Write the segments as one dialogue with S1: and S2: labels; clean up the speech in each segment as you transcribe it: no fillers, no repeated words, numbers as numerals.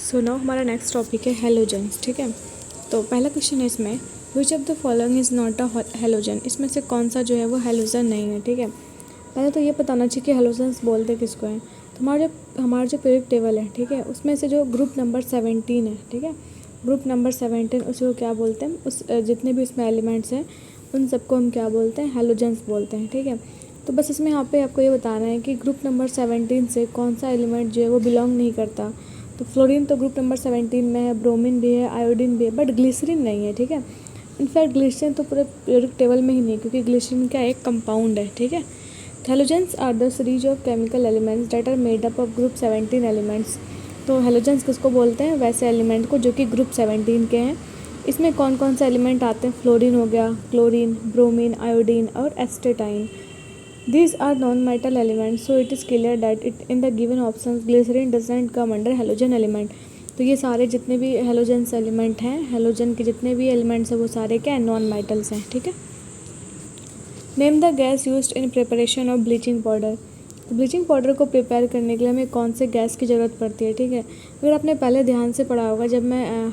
S1: So now हमारा next topic है halogens. ठीक है, तो पहला क्वेश्चन है इसमें, विच of the following is not a halogen. इसमें से कौन सा जो है वो हेलोजन नहीं है। ठीक है, पहले तो ये बताना चाहिए कि हेलोजेंस बोलते किसको हैं। तो हमारा जो पीरियड टेबल है, ठीक है, उसमें से जो ग्रुप नंबर 17 है, ठीक है, ग्रुप नंबर 17 उसको क्या बोलते हैं, उस जितने भी उसमें एलिमेंट्स हैं उन सबको हम क्या बोलते हैं, हेलोजेंस बोलते हैं। ठीक है, तो बस इसमें यहाँ पे आपको ये बताना है कि ग्रुप नंबर 17 से कौन सा एलिमेंट जो है वो बिलोंग नहीं करता। तो फ्लोरीन तो ग्रुप नंबर 17 में है, ब्रोमीन भी है, आयोडीन भी है, बट ग्लिसरीन नहीं है। ठीक है, इनफैक्ट ग्लिसरीन तो पूरे पीरियोडिक टेबल में ही नहीं, क्योंकि ग्लिसरीन का एक कंपाउंड है। ठीक है, halogens are the series of chemical elements that are made up of group 17 elements. तो हेलोजेंस किसको बोलते हैं, वैसे एलिमेंट को जो कि ग्रुप 17 के हैं। इसमें कौन कौन से एलिमेंट आते हैं, फ्लोरीन हो गया, क्लोरीन, ब्रोमीन, आयोडीन और astatine. These are non-metal elements, so it is clear that in the given options glycerin doesn't come under halogen element। तो ये सारे जितने भी हेलोजेंस एलिमेंट हैं, हेलोजन के जितने भी एलिमेंट्स हैं वो सारे क्या नॉन मेटल्स हैं। ठीक है, name the gas used in preparation of bleaching powder. तो ब्लीचिंग पाउडर को प्रिपेयर करने के लिए हमें कौन से गैस की ज़रूरत पड़ती है। ठीक है, अगर आपने पहले ध्यान से पढ़ा होगा, जब मैं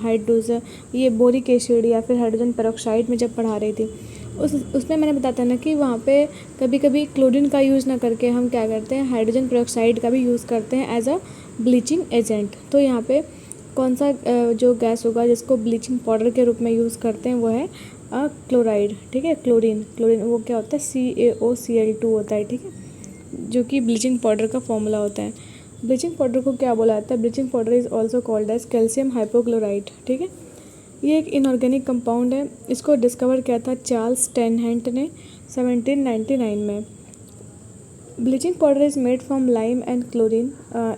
S1: ये बोरिक एसिड या फिर हाइड्रोजन पेरोक्साइड में जब पढ़ा रही थी, उसमें मैंने बताया था ना कि वहाँ पे कभी कभी क्लोरीन का यूज़ ना करके हम क्या करते हैं, हाइड्रोजन पेरोक्साइड का भी यूज़ करते हैं एज अ ब्लीचिंग एजेंट। तो यहाँ पे कौन सा जो गैस होगा जिसको ब्लीचिंग पाउडर के रूप में यूज़ करते हैं वो है क्लोराइड। ठीक है, क्लोरीन वो क्या होता है, CaOCl2 होता है। ठीक है, जो कि ब्लीचिंग पाउडर का फॉर्मूला होता है। ब्लीचिंग पाउडर को क्या बोला जाता है, bleaching powder is also called as calcium hypochloride. ठीक है, ये एक इनऑर्गेनिक कंपाउंड है। इसको डिस्कवर किया था चार्ल्स टेनहेंट ने 1799 में। Bleaching powder is made from lime and chlorine.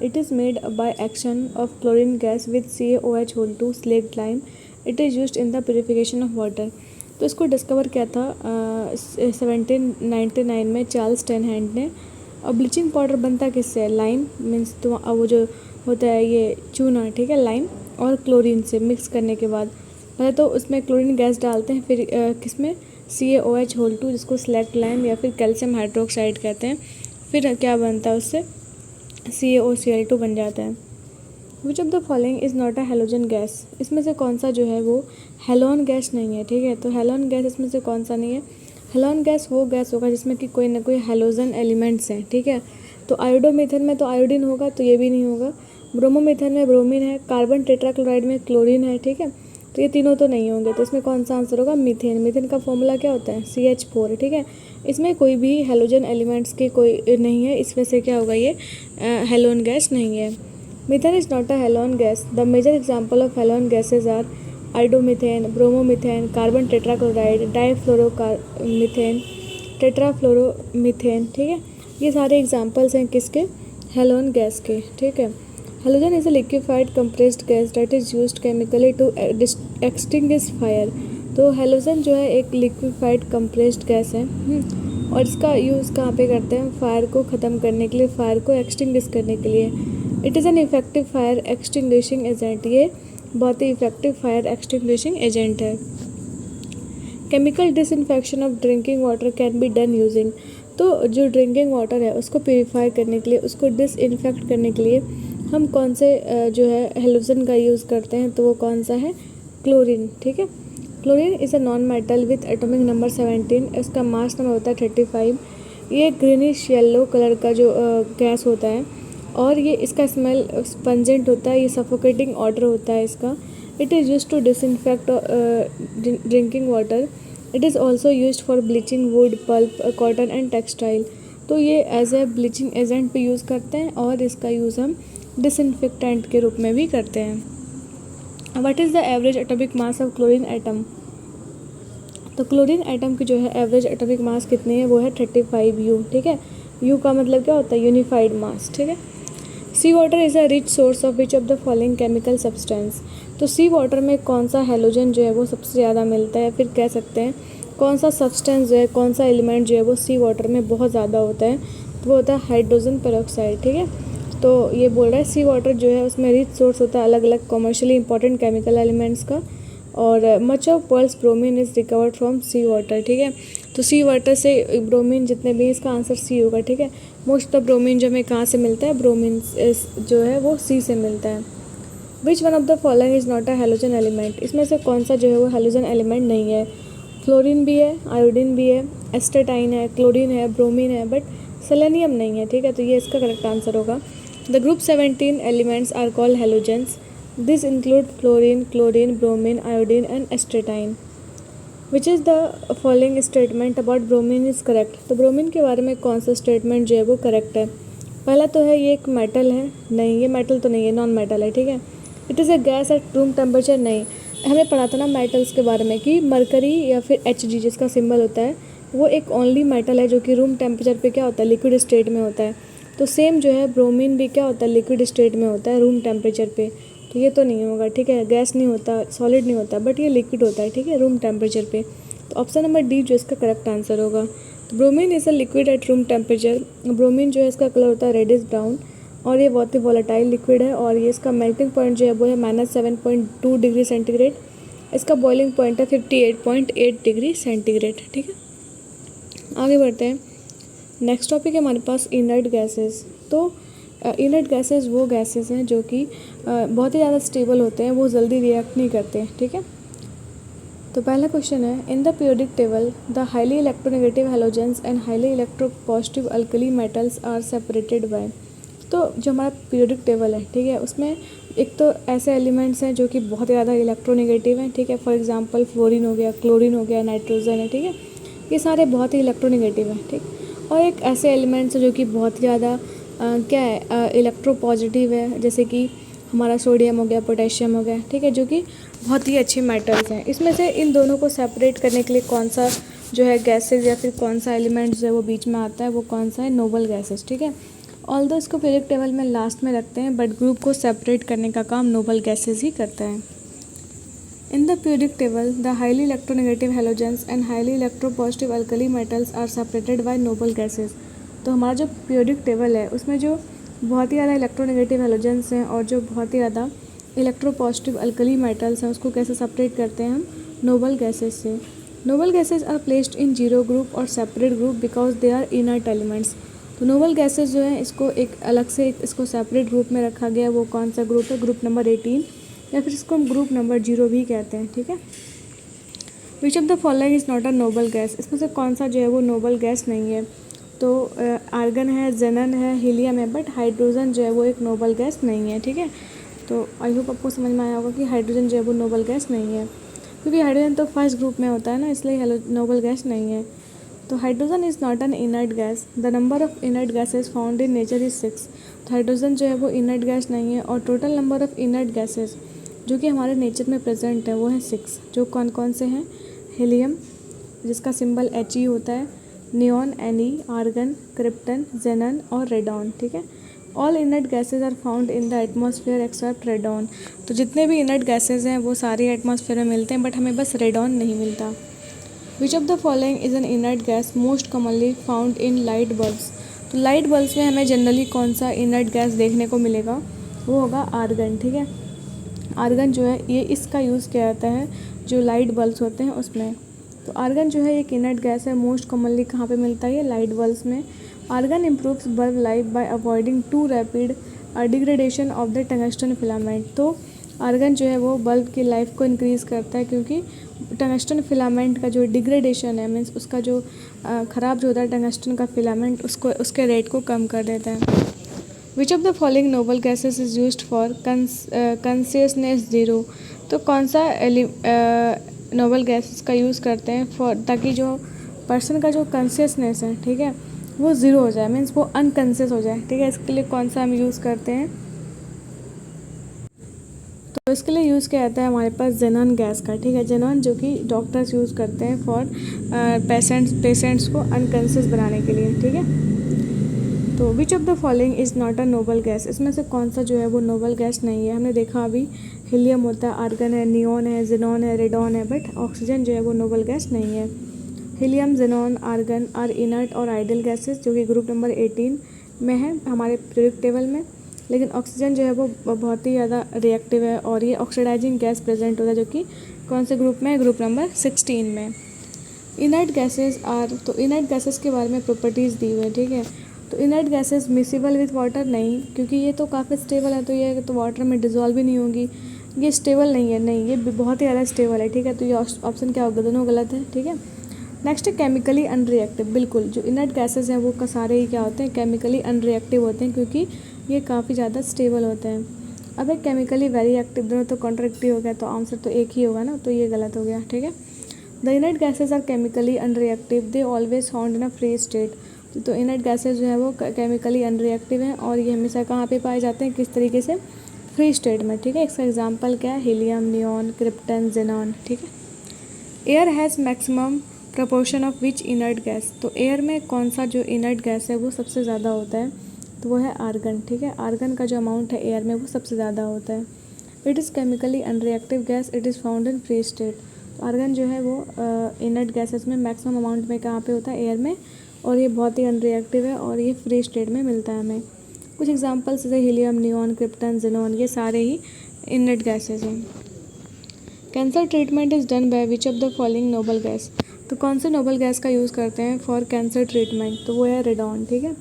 S1: It is made by action of chlorine gas with CaOH2 slaked lime. It is used in the purification of water. तो इसको discover किया था 1799 में Charles टेनहेंट ने। और bleaching powder बनता किससे है, लाइम मीन्स तो वो जो होता है ये चूना, ठीक है, लाइम और क्लोरीन से मिक्स करने के बाद पहले तो उसमें क्लोरीन गैस डालते हैं, फिर किसमें CaOH2 जिसको स्लेक्ट लाइम या फिर कैल्शियम हाइड्रोक्साइड कहते हैं, फिर क्या बनता है उससे CaOCl2 बन जाता है। विच of the following is not a halogen gas. इसमें से कौन सा जो है वो हेलोन गैस नहीं है। ठीक है, तो हेलोन गैस इसमें से कौन सा नहीं है, हेलोन गैस वो गैस होगा जिसमें कि कोई ना कोई हेलोजन एलिमेंट्स हैं। ठीक है, तो आयोडोमीथेन में तो आयोडीन होगा, तो ये भी नहीं होगा। ब्रोमोमीथेन में ब्रोमीन है, कार्बन टेट्राक्लोराइड में क्लोरीन है। ठीक है, तो ये तीनों तो नहीं होंगे, तो इसमें कौन सा आंसर होगा, मीथेन। मीथेन का फॉर्मूला क्या होता है, CH4। ठीक है, इसमें कोई भी हेलोजन एलिमेंट्स की कोई नहीं है, इसमें से क्या होगा, ये हेलोन गैस नहीं है। Methane is not a halon gas. The major example of halon gases are iodomethane, bromomethane, carbon tetrachloride, difluoromethane, tetrafluoromethane. ठीक है, ये सारे एग्जाम्पल्स हैं किसके, हेलोन गैस के। ठीक है, halogen is a liquefied compressed gas that is used chemically to extinguish fire. तो हेलोजन जो है एक लिक्विफाइड कंप्रेस्ड गैस है, और इसका यूज़ कहाँ पे करते हैं, फायर को ख़त्म करने के लिए, फायर को एक्सटिंग्विश करने के लिए। It is an effective fire extinguishing agent. ये बहुत ही इफेक्टिव फायर एक्सटिंग्विशिंग एजेंट है। Chemical disinfection of drinking water can be done using. तो जो ड्रिंकिंग वाटर है उसको प्योरीफाई करने के लिए, उसको डिसइंफेक्ट करने के लिए हम कौन से जो है हेलोजन का यूज़ करते हैं, तो वो कौन सा है, क्लोरीन। ठीक है, chlorine is a non metal with atomic number 17। इसका मास नंबर होता है 35। ये ग्रीनिश येलो कलर का जो गैस होता है, और ये इसका स्मेल स्पंजेंट होता है, ये सफोकेटिंग ऑर्डर होता है इसका। It is use to disinfect drinking water. It is also use for bleaching wood, pulp, cotton and textile. तो ये एज ए ब्लीचिंग एजेंट भी यूज़ करते हैं, और इसका यूज़ हम डिसइंफेक्टेंट के रूप में भी करते हैं। What is the average atomic mass of chlorine atom. तो क्लोरीन एटम की जो है एवरेज एटॉमिक मास कितनी है, वो है 35 U। ठीक है, U का मतलब क्या होता है, यूनिफाइड मास। ठीक है, sea water is a rich source of which of the following chemical substance. तो सी वाटर में कौन सा हेलोजन जो है वो सबसे ज़्यादा मिलता है, फिर कह सकते हैं कौन सा सब्सटेंस जो है, कौन सा एलिमेंट जो है वो सी वाटर में बहुत ज़्यादा होता है, तो वो होता है हाइड्रोजन पेरोक्साइड। ठीक है, तो ये बोल रहा है सी वाटर जो है उसमें रिच सोर्स होता है अलग अलग कमर्शियली इंपॉर्टेंट केमिकल एलिमेंट्स का, और much of world's bromine is recovered from sea water. ठीक है, तो सी वाटर से ब्रोमीन जितने भी, इसका आंसर सी होगा। ठीक है, मोस्ट ऑफ ब्रोमीन जो हमें कहाँ से मिलता है, ब्रोमीन जो है वो सी से मिलता है। Which one of the following is not a halogen element, इसमें से कौन सा जो है वो हैलोजन एलिमेंट नहीं है। फ्लोरीन भी है, आयोडीन भी है, एस्टेटाइन है, क्लोरीन है, ब्रोमीन है, बट सेलेनियम नहीं है। ठीक है, तो ये इसका करेक्ट आंसर होगा। The group 17 elements are called halogens, this include fluorine, chlorine, bromine, iodine and astatine. Which is the following statement about bromine is correct, तो ब्रोमीन के बारे में कौन सा स्टेटमेंट जो है वो करेक्ट है। पहला तो है ये एक मेटल है, नहीं ये मेटल तो नहीं है, नॉन मेटल है। ठीक है, it is a gas at room temperature, नहीं। हमें पढ़ा था ना मेटल्स के बारे में कि मरकरी या फिर Hg जिसका सिंबल होता है वो एक ओनली मेटल है जो कि रूम टेम्परेचर पे क्या होता है, लिक्विड स्टेट में होता है। तो सेम जो है ब्रोमीन भी क्या होता है, लिक्विड स्टेट में होता है रूम टेम्परेचर पे। तो ये तो नहीं होगा। ठीक है, गैस नहीं होता, सॉलिड नहीं होता, बट ये लिक्विड होता है। ठीक है, रूम टेम्परेचर पे। तो ऑप्शन नंबर डी जो इसका करेक्ट आंसर होगा। तो bromine is a liquid at room temperature. Bromine जो है इसका कलर होता है रेडिश ब्राउन और ये बहुत ही वॉलेटाइल लिक्विड है और ये इसका मेल्टिंग पॉइंट जो है वो है -7.2 डिग्री सेंटीग्रेड। इसका बॉइलिंग पॉइंट है 58.8 डिग्री सेंटीग्रेड। ठीक है, आगे बढ़ते हैं। नेक्स्ट टॉपिक है हमारे पास इनर्ट गैसेस। तो इनर्ट गैसेस वो गैसेस हैं जो कि बहुत ही ज़्यादा स्टेबल होते हैं, वो जल्दी रिएक्ट नहीं करते। ठीक है, तो पहला क्वेश्चन है, in the periodic table the highly electronegative halogens and highly electropositive alkali metals are separated by. तो जो हमारा पीरियोडिक टेबल है, ठीक है, उसमें एक तो ऐसे एलिमेंट्स हैं जो कि बहुत ज़्यादा इलेक्ट्रोनेगेटिव हैं। ठीक है, फॉर एग्जांपल फ्लोरीन हो गया, क्लोरीन हो गया, नाइट्रोजन है। ठीक है, ये सारे बहुत ही इलेक्ट्रोनेगेटिव हैं। ठीक, और एक ऐसे एलिमेंट्स हैं जो कि बहुत ज़्यादा क्या है, इलेक्ट्रोपॉजिटिव है, जैसे कि हमारा सोडियम हो गया, पोटेशियम हो गया। ठीक है, जो कि बहुत ही अच्छे मेटल्स हैं। इसमें से इन दोनों को सेपरेट करने के लिए कौन सा जो है गैसेज या फिर कौन सा एलिमेंट जो है वो बीच में आता है, वो कौन सा है, नोबल गैसेज। ठीक है, ऑल्दो इसको पीरियोडिक टेबल में लास्ट में रखते हैं, बट ग्रुप को सेपरेट करने का काम नोबल गैसेज ही करता है। In the periodic table the highly electronegative halogens and highly electropositive alkali metals are separated by noble gases. तो हमारा जो पीरियोडिक टेबल है उसमें जो बहुत ही ज़्यादा इलेक्ट्रोनेगेटिव हैलोजेंस हैं और जो बहुत ही ज़्यादा इलेक्ट्रोपॉजिटिव अल्कली मेटल्स हैं उसको कैसे सेपरेट करते हैं हम, नोबल गैसेज से। Noble gases are placed in zero group और separate group because they are inert elements. तो नोबल गैसेज जो है इसको एक अलग से इसको सेपरेट ग्रुप में रखा गया, वो कौन सा ग्रुप है, ग्रुप नंबर 18 या फिर इसको हम ग्रुप नंबर 0 भी कहते हैं। ठीक है, विच of the following is not a noble gas, इसमें से कौन सा जो है वो नोबल गैस नहीं है। तो आर्गन है, जेनन है, हीलियम है, बट हाइड्रोजन जो है वो एक नोबल गैस नहीं है। ठीक है, तो आई होप आपको समझ में आया होगा कि हाइड्रोजन जो है वो नोबल गैस नहीं है, क्योंकि हाइड्रोजन तो फर्स्ट ग्रुप में होता है ना, इसलिए नोबल गैस नहीं है। तो hydrogen is not an inert gas, the number of inert gases found in nature is 6। तो हाइड्रोजन जो है वो इनर्ट गैस नहीं है और total number of inert gases जो कि हमारे नेचर में प्रेजेंट है वो है 6। जो कौन कौन से हैं, हीलियम जिसका सिंबल He होता है, neon Ne, argon, krypton, xenon और रेडॉन। ठीक है, all inert gases are found in the atmosphere except radon. तो जितने भी इनर्ट गैसेज हैं वो सारे एटमॉस्फेयर में मिलते हैं, बट हमें बस रेडॉन नहीं मिलता। विच of the following is an inert gas most commonly found in light bulbs. तो लाइट बल्ब्स में हमें जनरली कौन सा इनर्ट गैस देखने को मिलेगा, वो होगा आर्गन। ठीक है, आर्गन जो है ये इसका यूज़ किया जाता है जो लाइट बल्ब्स होते हैं उसमें। तो आर्गन जो है एक इनर्ट गैस है, मोस्ट कॉमनली कहाँ पे मिलता है, ये लाइट बल्ब्स में। Argon improves bulb life by avoiding too rapid degradation of the tungsten filament. तो आर्गन जो है वो बल्ब की लाइफ को इंक्रीज़ करता है, क्योंकि टंगस्टन फिलामेंट का जो डिग्रेडेशन है, मीन्स उसका जो ख़राब जो होता है टंगस्टन का फिलामेंट, उसको उसके रेट को कम कर देता है। विच of the following noble gases is used for consciousness zero. तो कौन सा नोबल गैसेस का यूज़ करते हैं फॉर, ताकि जो पर्सन का जो कॉन्शियसनेस है, ठीक है, वो ज़ीरो हो जाए, मीन्स वो अनकॉन्शियस हो जाए। ठीक है, इसके लिए कौन सा हम यूज़ करते हैं, तो इसके लिए यूज़ किया जाता है हमारे पास जेनॉन गैस का। ठीक है, जेनॉन जो कि डॉक्टर्स यूज़ करते हैं फॉर पेशेंट्स को अनकॉन्शियस बनाने के लिए। ठीक है, तो विच of the following is not a noble gas, इसमें से कौन सा जो है वो नोबल गैस नहीं है। हमने देखा अभी हीलियम होता है, आर्गन है, नियॉन है, जेनॉन है, रेडॉन है, बट ऑक्सीजन जो है वो नोबल गैस नहीं है। Helium, xenon, argon are inert और आइडल गैसेस जो कि ग्रुप नंबर 18 में है हमारे पीरियोडिक टेबल में, लेकिन ऑक्सीजन जो है वो बहुत ही ज़्यादा रिएक्टिव है और ये ऑक्सीडाइजिंग गैस प्रेजेंट होता है, जो कि कौन से ग्रुप में है, ग्रुप नंबर 16 में। इनर्ट गैसेस आर, तो इनर्ट गैसेस के बारे में प्रॉपर्टीज़ दी हुई है। ठीक है, तो इनर्ट गैसेस मिक्सिबल विथ वाटर नहीं, क्योंकि ये तो काफ़ी स्टेबल है, तो ये तो वाटर में डिज़ोल्व भी नहीं होगी, ये स्टेबल नहीं है, नहीं ये बहुत ही ज़्यादा स्टेबल है, ठीक है। तो ये ऑप्शन क्या होगा, दोनों गलत है, ठीक है। नेक्स्ट है केमिकली अनरिएक्टिव। बिल्कुल जो इनर्ट गैसेज हैं वो सारे ही क्या होते हैं, केमिकली अनरिएक्टिव होते हैं, क्योंकि ये काफ़ी ज़्यादा स्टेबल होते हैं। अब एक केमिकली वेरी एक्टिव, दोनों तो कॉन्ट्रैक्टिव हो गया, तो आंसर तो एक ही होगा ना, तो ये गलत हो गया, ठीक है। The inert gases are chemically unreactive, they always found in a free state. तो इनर्ट गैसेज जो है वो केमिकली अनरिएक्टिव हैं और ये हमेशा कहाँ पे पाए जाते हैं, किस तरीके से, फ्री स्टेट में, ठीक है। इसका एग्जांपल क्या है, हीलियम, नियॉन, क्रिप्टन, जेनॉन, ठीक है। Air has maximum proportion of which inert gas. तो एयर में कौन सा जो इनर्ट गैस है वो सबसे ज़्यादा होता है, तो वो है आर्गन, ठीक है। आर्गन का जो अमाउंट है एयर में वो सबसे ज़्यादा होता है। It is chemically unreactive gas, it is found in free state. तो आर्गन जो है वो इनर्ट गैसेस में मैक्सिमम अमाउंट में कहाँ पे होता है, एयर में, और ये बहुत ही अनरिएक्टिव है और ये फ्री स्टेट में मिलता है हमें। कुछ एग्जांपल्स जैसे हीलियम, नियॉन, क्रिप्टन, जेनॉन, ये सारे ही इनर्ट गैसेज हैं। Cancer treatment is done by which of the following noble gas. तो कौन से नोबल गैस का यूज़ करते हैं फॉर कैंसर ट्रीटमेंट, तो वो है रेडॉन, ठीक है।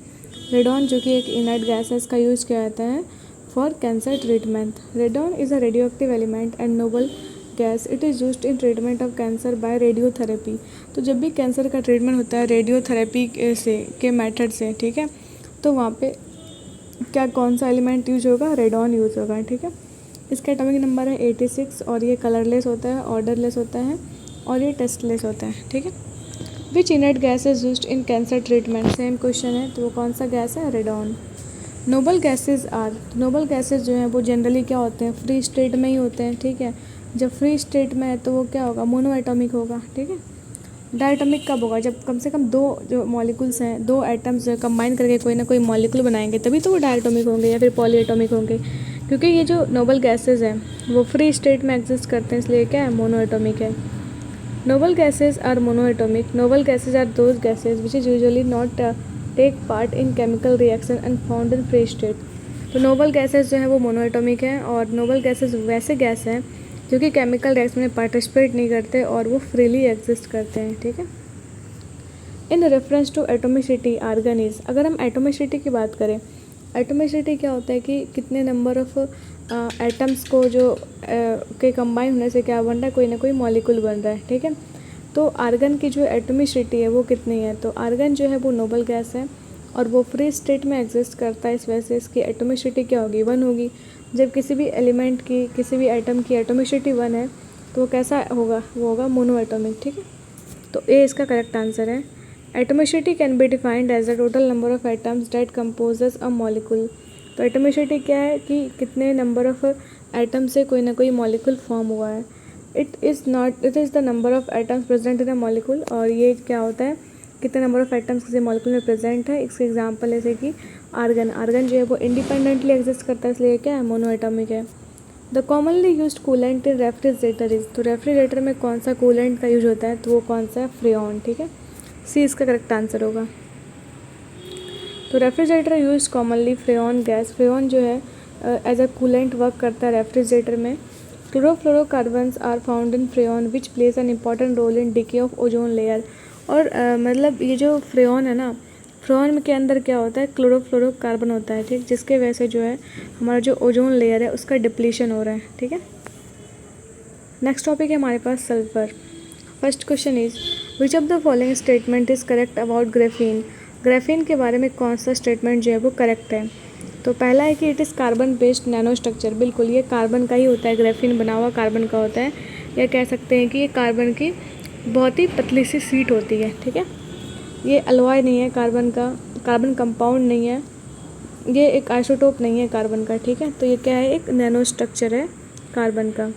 S1: रेडॉन जो कि एक इनर्ट गैस है, इसका यूज़ किया जाता है for cancer treatment. Radon is a radio active element and noble gas, it is used in treatment of cancer by radiotherapy. तो जब भी कैंसर का ट्रीटमेंट होता है रेडियोथेरेपी से के मेथड से, ठीक है, तो वहाँ पे क्या कौन सा एलिमेंट यूज होगा, रेडॉन यूज होगा, ठीक है। इसका एटॉमिक नंबर है 86 और ये कलरलेस होता है, ऑर्डरलेस होता है और ये टेस्टलेस होता है, ठीक है। Which inert gas is used in cancer treatment, same question है, तो वो कौन सा गैस है, radon. Noble gases are, noble gases जो हैं वो जनरली क्या होते हैं, फ्री स्टेट में ही होते हैं, ठीक है। जब फ्री स्टेट में है तो वो क्या होगा, मोनो एटॉमिक होगा, ठीक है। डायटोमिक कब होगा, जब कम से कम दो जो मॉलिक्यूल्स हैं, दो एटम्स जो है कंबाइन करके कोई ना कोई मॉलिक्यूल बनाएंगे, तभी तो वो डायटोमिक होंगे या फिर पॉली एटॉमिक होंगे। क्योंकि ये जो नोबल गैसेज हैं वो फ्री स्टेट में एग्जिस्ट करते हैं, इसलिए क्या है, मोनो एटॉमिक है। Noble gases are mono atomic, noble gases are those gases which is usually not take part in chemical reaction and found in free state. तो नोबल गैसेज जो है वो मोनो एटॉमिक है और नोबल गैसेज वैसे gas हैं जो कि केमिकल रिएक्शन में पार्टिसिपेट नहीं करते और वो फ्रीली एग्जिस्ट करते हैं, ठीक है। In reference to atomicity argon is, अगर हम एटोमिसिटी की बात करें, एटोमिसिटी क्या होता है कि कितने नंबर ऑफ एटम्स को जो के कंबाइन होने से क्या बन रहा है, कोई ना कोई मॉलिक्यूल बन रहा है, ठीक है। तो आर्गन की जो एटोमिसिटी है वो कितनी है, तो आर्गन जो है वो नोबल गैस है और वो फ्री स्टेट में एग्जिस्ट करता है, इस वजह से इसकी एटोमिसिटी क्या होगी, 1 होगी। जब किसी भी एलिमेंट की, किसी भी एटम की एटोमिसिटी 1 है तो वो कैसा होगा, वो होगा मोनो एटॉमिक, ठीक है। तो ए इसका करेक्ट आंसर है। Atomicity can be defined as the total number of atoms that composes a molecule. तो एटोमिसिटी क्या है कि कितने नंबर ऑफ एटम से कोई ना कोई मॉलिक्यूल फॉर्म हुआ है। It is the number of atoms present in a molecule, और ये क्या होता है, कितने नंबर ऑफ एटम्स किसी मॉलिक्यूल में प्रेजेंट है। इसके एग्जांपल जैसे कि आर्गन, आर्गन जो है वो इंडिपेंडेंटली एग्जिस्ट करता है, इसलिए क्या है, मोनो एटॉमिक है। The commonly used coolant in refrigerator is, तो रेफ्रिजरेटर में कौन सा कूलेंट का यूज होता है, तो वो कौन सा है, फ्रेऑन, ठीक है। सी इसका करेक्ट आंसर होगा। तो रेफ्रिजरेटर यूज कॉमनली फ्रेऑन गैस, फ्रेऑन जो है एज अ कूलेंट वर्क करता है रेफ्रिजरेटर में। Chlorofluorocarbons are found in freon which place an important role in decay of ozone layer. और मतलब ये जो फ्रेऑन है ना, फ्रेऑन के अंदर क्या होता है, क्लोरोफ्लोरोकार्बन होता है, ठीक, जिसके वजह से जो है हमारा जो ओजोन लेयर है उसका डिप्लीशन हो रहा है, ठीक है। नेक्स्ट टॉपिक है हमारे पास sulphur. First question is which of the following statement is correct about graphene. Graphene के बारे में कौन सा स्टेटमेंट जो है वो करेक्ट है। तो पहला है कि it is carbon based nano structure, बिल्कुल ये कार्बन का ही होता है, ग्रेफीन बना हुआ कार्बन का होता है, या कह सकते हैं कि ये कार्बन की बहुत ही पतली सी शीट होती है, ठीक है। ये अलॉय नहीं है कार्बन का, कार्बन कंपाउंड नहीं है, ये एक आइसोटोप नहीं है कार्बन का, ठीक है। तो ये क्या है, एक नैनो स्ट्रक्चर है कार्बन का।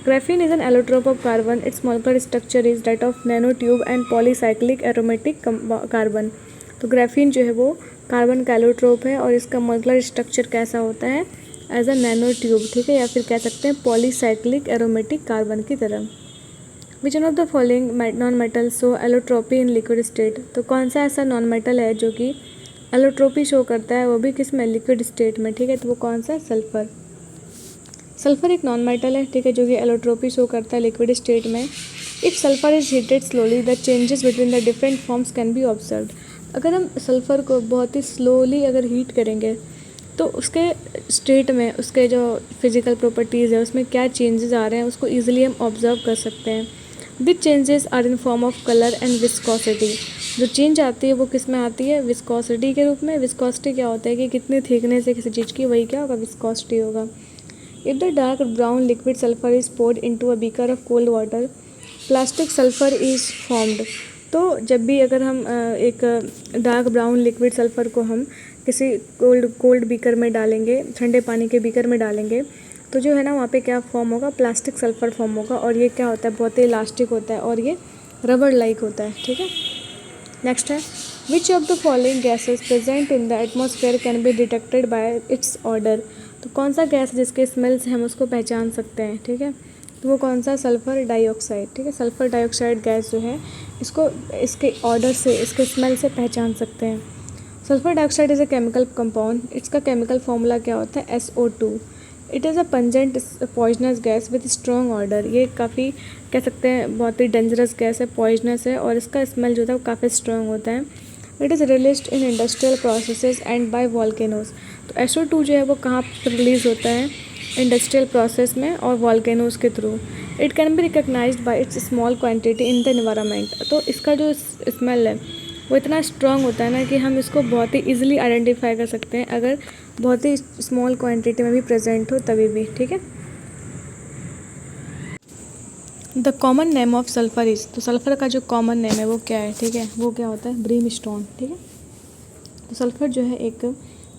S1: Graphene is an allotrope of carbon, it's molecular structure is that of nano tube and polycyclic aromatic carbon. तो ग्रेफीन जो है वो कार्बन का एलोट्रोप है और इसका मॉलिक्यूलर स्ट्रक्चर कैसा होता है, एज अ नैनो ट्यूब, ठीक है, या फिर कह सकते हैं पॉलीसाइक्लिक एरोमेटिक कार्बन की तरह। Which one of the following non metal show allotropy in liquid state. तो कौन सा ऐसा नॉन मेटल है जो कि एलोट्रोपी शो करता है, वो भी किस में, लिक्विड स्टेट में, ठीक है। तो वो कौन सा, सल्फर। सल्फर एक नॉन मेटल है, ठीक है, जो कि एलोट्रोपी शो करता है लिक्विड स्टेट में। If sulphur is heated slowly the changes between the different forms can be observed. अगर हम सल्फ़र को बहुत ही स्लोली अगर हीट करेंगे तो उसके स्टेट में उसके जो फिज़िकल प्रॉपर्टीज़ है उसमें क्या चेंजेस आ रहे हैं उसको ईजिली हम ऑब्जर्व कर सकते हैं। This changes are in form of colour and viscosity. जो चेंज आती है वो किस में आती है, विस्कोसिटी के रूप में। विस्कोसिटी क्या होता है कि कितने थिकनेस है किसी चीज़ की, वही क्या होगा, विस्कोसिटी होगा। If the dark brown liquid sulphur is poured into a beaker of cold water, plastic sulphur is formed. तो जब भी अगर हम एक डार्क ब्राउन लिक्विड सल्फर को हम किसी कोल्ड बीकर में डालेंगे, ठंडे पानी के बीकर में डालेंगे, तो जो है ना वहाँ पे क्या फॉर्म होगा, प्लास्टिक सल्फर फॉर्म होगा। और ये क्या होता है, बहुत ही इलास्टिक होता है और ये रबड़ लाइक होता है। ठीक है, नेक्स्ट है, विच of the following gases present in the atmosphere can be detected by it's order. तो कौन सा गैस जिसके स्मेल से हम उसको पहचान सकते हैं। ठीक है, तो वो कौन सा, सल्फ़र डाइऑक्साइड। ठीक है, सल्फ़र डाइऑक्साइड गैस जो है इसको इसके ऑर्डर से, इसके स्मेल से पहचान सकते हैं। Sulphur dioxide is a chemical compound. इसका केमिकल फार्मूला क्या होता है, SO2। It is a pungent poisonous gas with strong order. ये काफ़ी कह सकते हैं बहुत ही डेंजरस गैस है, पॉइजनस है और इसका स्मेल जो था वो काफ़ी स्ट्रॉन्ग होता है। It is released in industrial processes and by volcanoes. तो SO2 जो है वो कहाँ पर रिलीज़ होता है, इंडस्ट्रियल प्रोसेस में और वॉल्केनोज के थ्रू। It can be recognised by its small quantity in the environment. तो इसका जो स्मेल है वो इतना स्ट्रॉन्ग होता है ना कि हम इसको बहुत ही ईजिली आइडेंटिफाई कर सकते हैं अगर बहुत ही स्मॉल क्वांटिटी में भी प्रेजेंट हो तभी भी। ठीक है, the common name of sulphur is. तो सल्फ़र का जो कॉमन नेम है वो क्या है, ठीक है, वो क्या होता है, ब्रीमस्टोन। ठीक है, तो सल्फ़र जो है एक,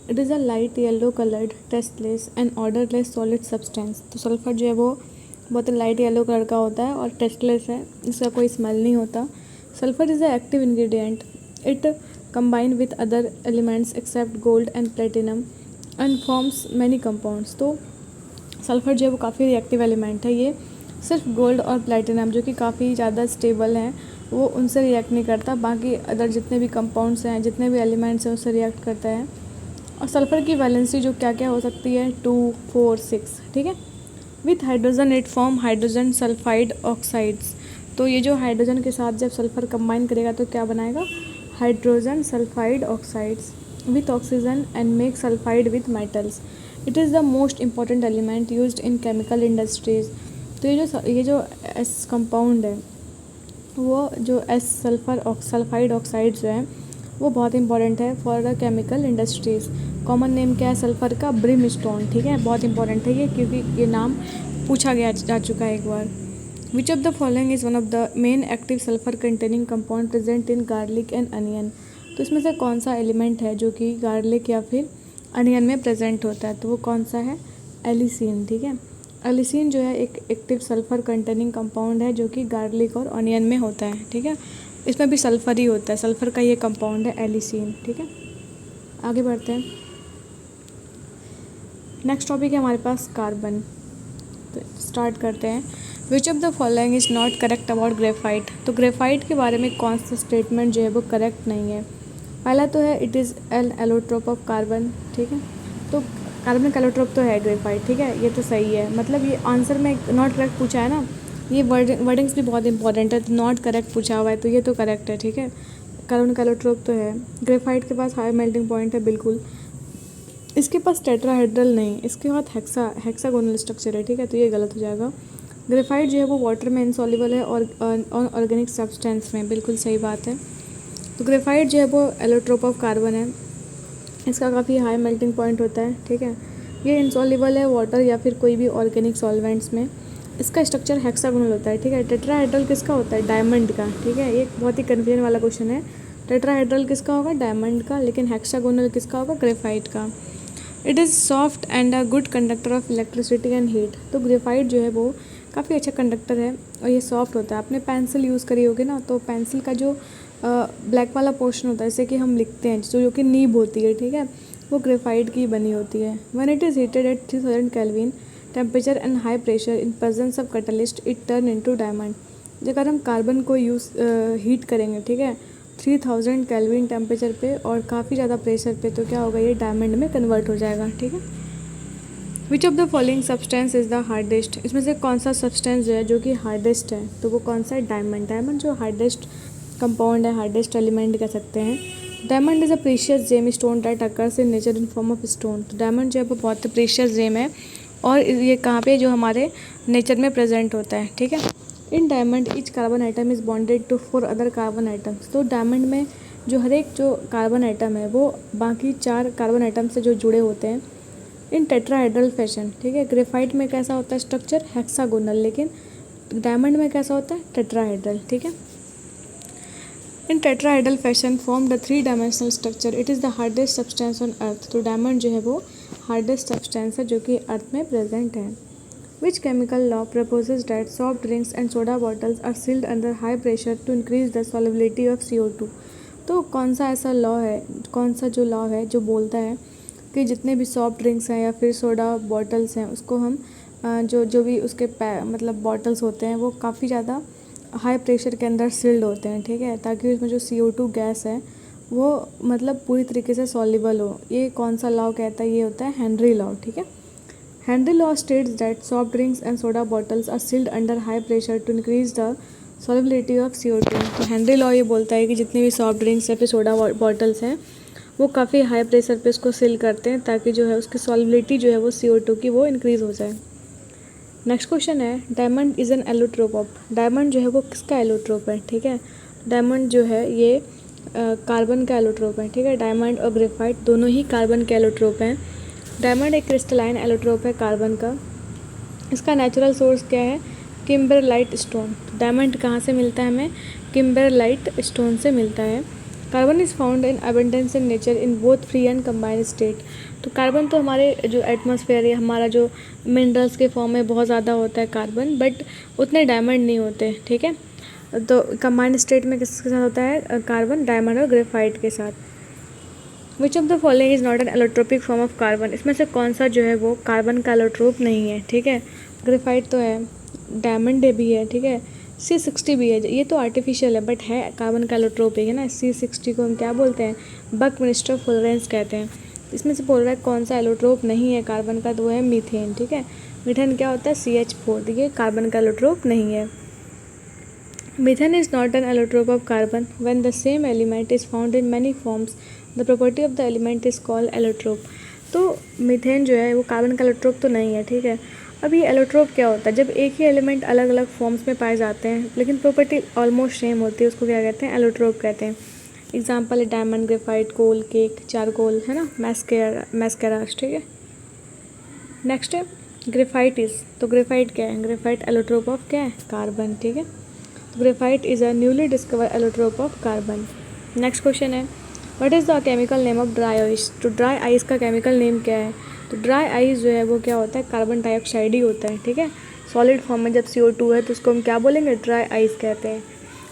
S1: it is a light yellow coloured tasteless and odourless solid substance. तो सल्फ़र जो है वो बहुत लाइट येलो कलर का होता है और टेस्टलेस है, इसका कोई स्मेल नहीं होता। Sulphur is a active ingredient. It combine with other elements except gold and platinum and forms many compounds। तो सल्फ़र जो है वो काफ़ी रिएक्टिव एलिमेंट है। ये सिर्फ गोल्ड और प्लेटिनम जो कि काफ़ी ज़्यादा स्टेबल हैं वो उनसे रिएक्ट नहीं करता, बाकी अदर जितने भी कंपाउंड्स हैं, जितने भी एलिमेंट्स हैं उससे रिएक्ट करता है। और सल्फ़र की वैलेंसी जो क्या क्या हो सकती है, 2, 4, 6। ठीक है, with hydrogen it form hydrogen sulphide oxides. तो ये जो हाइड्रोजन के साथ जब सल्फ़र कंबाइन करेगा तो क्या बनाएगा, hydrogen sulphide oxides with oxygen and make sulphide with metals. It is the most important element used in chemical industries. तो ये जो एस कंपाउंड है, वो जो एस सल्फाइड ऑक्साइड जो है वो बहुत इंपॉर्टेंट है for the chemical industries. Common name क्या है सल्फ़र का, ब्रिमस्टोन। ठीक है, बहुत इंपॉर्टेंट है ये क्योंकि ये नाम पूछा जा चुका है एक बार। Which of the following is one of the main active sulphur containing compound present in garlic and onion. तो इसमें से कौन सा एलिमेंट है जो कि गार्लिक या फिर अनियन में प्रेजेंट होता है, तो वो कौन सा है, एलिसिन। ठीक है, एलिसिन जो है एक एक्टिव सल्फर कंटेनिंग कंपाउंड है जो कि गार्लिक और अनियन में होता है। ठीक है, इसमें भी सल्फ़र ही होता है, सल्फ़र का ये कंपाउंड है एलिसिन। ठीक है, आगे बढ़ते हैं। नेक्स्ट टॉपिक है हमारे पास कार्बन। तो स्टार्ट करते हैं। विच of the following is not correct about graphite. तो ग्रेफाइट के बारे में कौन सा स्टेटमेंट जो है वो करेक्ट नहीं है। पहला तो है it is an allotrope of carbon. ठीक है, तो कार्बन का एलोट्रोप तो है ग्रेफाइट। ठीक है, ये तो सही है, मतलब ये आंसर में नॉट करेक्ट पूछा है ना, ये वर्डिंग्स भी बहुत इंपॉर्टेंट है। तो नॉट करेक्ट पूछा हुआ है तो ये तो करेक्ट है। ठीक है, कार्बन का एलोट्रोप तो है। ग्रेफाइट के पास हाई मेल्टिंग पॉइंट है, बिल्कुल। इसके पास टेट्राहेड्रल नहीं, इसके पास हेक्सागोनल स्ट्रक्चर है। ठीक है, तो ये गलत हो जाएगा। ग्रेफाइट जो है वो वाटर में इनसॉल्युबल है और ऑर्गेनिक सब्सटेंस में, बिल्कुल सही बात है। तो ग्रेफाइट जो है वो एलोट्रोप ऑफ कार्बन है, इसका काफ़ी हाई मेल्टिंग पॉइंट होता है। ठीक है, ये इनसॉल्युबल है वाटर या फिर कोई भी ऑर्गेनिक सॉल्वेंट्स में। इसका स्ट्रक्चर हेक्सागोनल होता है। ठीक है, टेट्राहेड्रल किसका होता है, डायमंड का। ठीक है, ये बहुत ही कन्फ्यूजन वाला क्वेश्चन है। टेट्राहेड्रल किसका होगा, डायमंड का, लेकिन हेक्सागोनल किसका होगा, ग्रेफाइट का। It is soft and a good conductor of electricity and heat. तो ग्रेफाइट जो है वो काफ़ी अच्छा कंडक्टर है और ये सॉफ्ट होता है। आपने पेंसिल यूज़ करी होगी ना, तो पेंसिल का जो ब्लैक वाला पोर्शन होता है जैसे कि हम लिखते हैं, जो कि नीब होती है, ठीक है, वो ग्रेफाइट की बनी होती है। When it is heated at 3000 kelvin temperature and high pressure in presence of catalyst it turn into diamond. अगर हम कार्बन को हीट करेंगे, ठीक है, 3000 केल्विन टेम्परेचर पे और काफ़ी ज़्यादा प्रेशर पे, तो क्या होगा, ये डायमंड में कन्वर्ट हो जाएगा। ठीक है, विच of the following substance is the hardest. इसमें से कौन सा सब्सटेंस जो है जो कि हार्डेस्ट है, तो वो कौन सा है, डायमंड। डायमंड जो हार्डेस्ट कंपाउंड है, हार्डेस्ट एलिमेंट कह सकते हैं। Diamond is a precious gem stone that occurs in nature in form of stone. तो डायमंड जो है वो बहुत प्रीशियस जेम है और ये कहाँ पे जो हमारे नेचर में प्रेजेंट होता है, ठीक है। In diamond each carbon atom is bonded to 4 other carbon atoms. तो डायमंड में जो हर एक जो कार्बन आइटम है वो बाकी 4 कार्बन आइटम से जो जुड़े होते हैं इन टेट्राहेड्रल फैशन, ठीक है। ग्रेफाइट में कैसा होता है स्ट्रक्चर, हेक्सागोनल, लेकिन डायमंड में कैसा होता है टेट्राहेड्रल, ठीक है। इन tetrahedral fashion form the 3 dimensional structure. It is the hardest substance on earth. तो डायमंड जो है वो हार्डेस्ट सब्सटेंस है जो कि अर्थ में प्रेजेंट है। Which chemical law proposes that soft drinks and soda bottles are sealed under high pressure to increase the solubility of CO2। तो कौन सा ऐसा लॉ है, कौन सा जो लॉ है जो बोलता है कि जितने भी सॉफ्ट ड्रिंक्स हैं या फिर सोडा बॉटल्स हैं उसको हम जो भी उसके मतलब बॉटल्स होते हैं वो काफ़ी ज़्यादा हाई प्रेशर के अंदर सील्ड होते हैं, ठीक है, ताकि उसमें जो CO2 गैस है वो मतलब पूरी तरीके से सॉल्युबल हो। ये कौन सा लॉ कहता है, ये होता है हेनरी लॉ, ठीक है। Henry law states that soft drinks and soda bottles are sealed under high pressure to increase the solubility of CO2। तो हेनरी लॉ ये बोलता है कि जितने भी सॉफ्ट ड्रिंक्स या फिर सोडा बॉटल्स हैं वो काफ़ी हाई प्रेशर पे उसको सील करते हैं ताकि जो है उसकी सॉल्युबिलिटी जो है वो CO2 की वो इंक्रीज़ हो जाए। नेक्स्ट क्वेश्चन है diamond is an allotrope of. Diamond जो है वो किसका एलोट्रोप है, ठीक है। डायमंड जो है ये कार्बन का एलोट्रोप है, ठीक है। डायमंड और ग्रेफाइट दोनों ही कार्बन के एलोट्रोप हैं। डायमंड एक क्रिस्टलाइन एलोट्रोप है कार्बन का। इसका नेचुरल सोर्स क्या है, किम्बरलाइट स्टोन। डायमंड कहाँ से मिलता है हमें, किम्बरलाइट स्टोन से मिलता है। Carbon is found in abundance in nature in both free and combined state. तो कार्बन तो हमारे जो एटमॉस्फेयर है, हमारा जो मिनरल्स के फॉर्म में बहुत ज़्यादा होता है कार्बन, बट उतने डायमंड नहीं होते, ठीक है। तो कंबाइंड स्टेट में किसके साथ होता है कार्बन, डायमंड और ग्रेफाइट के साथ। विच of the following is not an allotropic form of carbon. इसमें से कौन सा जो है वो कार्बन का एलोट्रोप नहीं है, ठीक है। ग्रेफाइट तो है, डायमंड भी है, ठीक है, C60 भी है। ये तो आर्टिफिशियल है बट है कार्बन का एलोट्रोप है ना। C60 को हम क्या बोलते हैं, बकमिंस्टर फुलरेंस कहते हैं। इसमें से बोल रहा है कौन सा एलोट्रोप नहीं है कार्बन का, तो वो है मीथेन, ठीक है। मीथेन क्या होता है, CH4, ये कार्बन का एलोट्रोप नहीं है। Methane is not an allotrope of carbon when the same element is found in many forms the property of the element is called allotrope. तो मीथेन जो है वो कार्बन का एलोट्रोप तो नहीं है, ठीक है। अब ये एलोट्रोप क्या होता है, जब एक ही एलिमेंट अलग अलग फॉर्म्स में पाए जाते हैं लेकिन प्रॉपर्टी ऑलमोस्ट सेम होती है उसको क्या कहते हैं, एलोट्रोप कहते हैं। एग्जाम्पल है डायमंड, ग्रेफाइट, कोल, केक, चारकोल, है ना, मैस्केरास, ठीक है। नेक्स्ट है ग्रेफाइट तो ग्रेफाइट क्या है, ग्रेफाइट एलोट्रोप ऑफ क्या है, कार्बन, ठीक है। तो graphite is a newly discover allotrope of carbon. Next question है what is the chemical name of dry ice. तो ड्राई आइस का केमिकल नेम क्या है, तो ड्राई आइस जो है वो क्या होता है, कार्बन डाइऑक्साइड ही होता है, ठीक है। सॉलिड फॉर्म में जब CO2 है तो उसको हम क्या बोलेंगे, ड्राई आइस कहते हैं।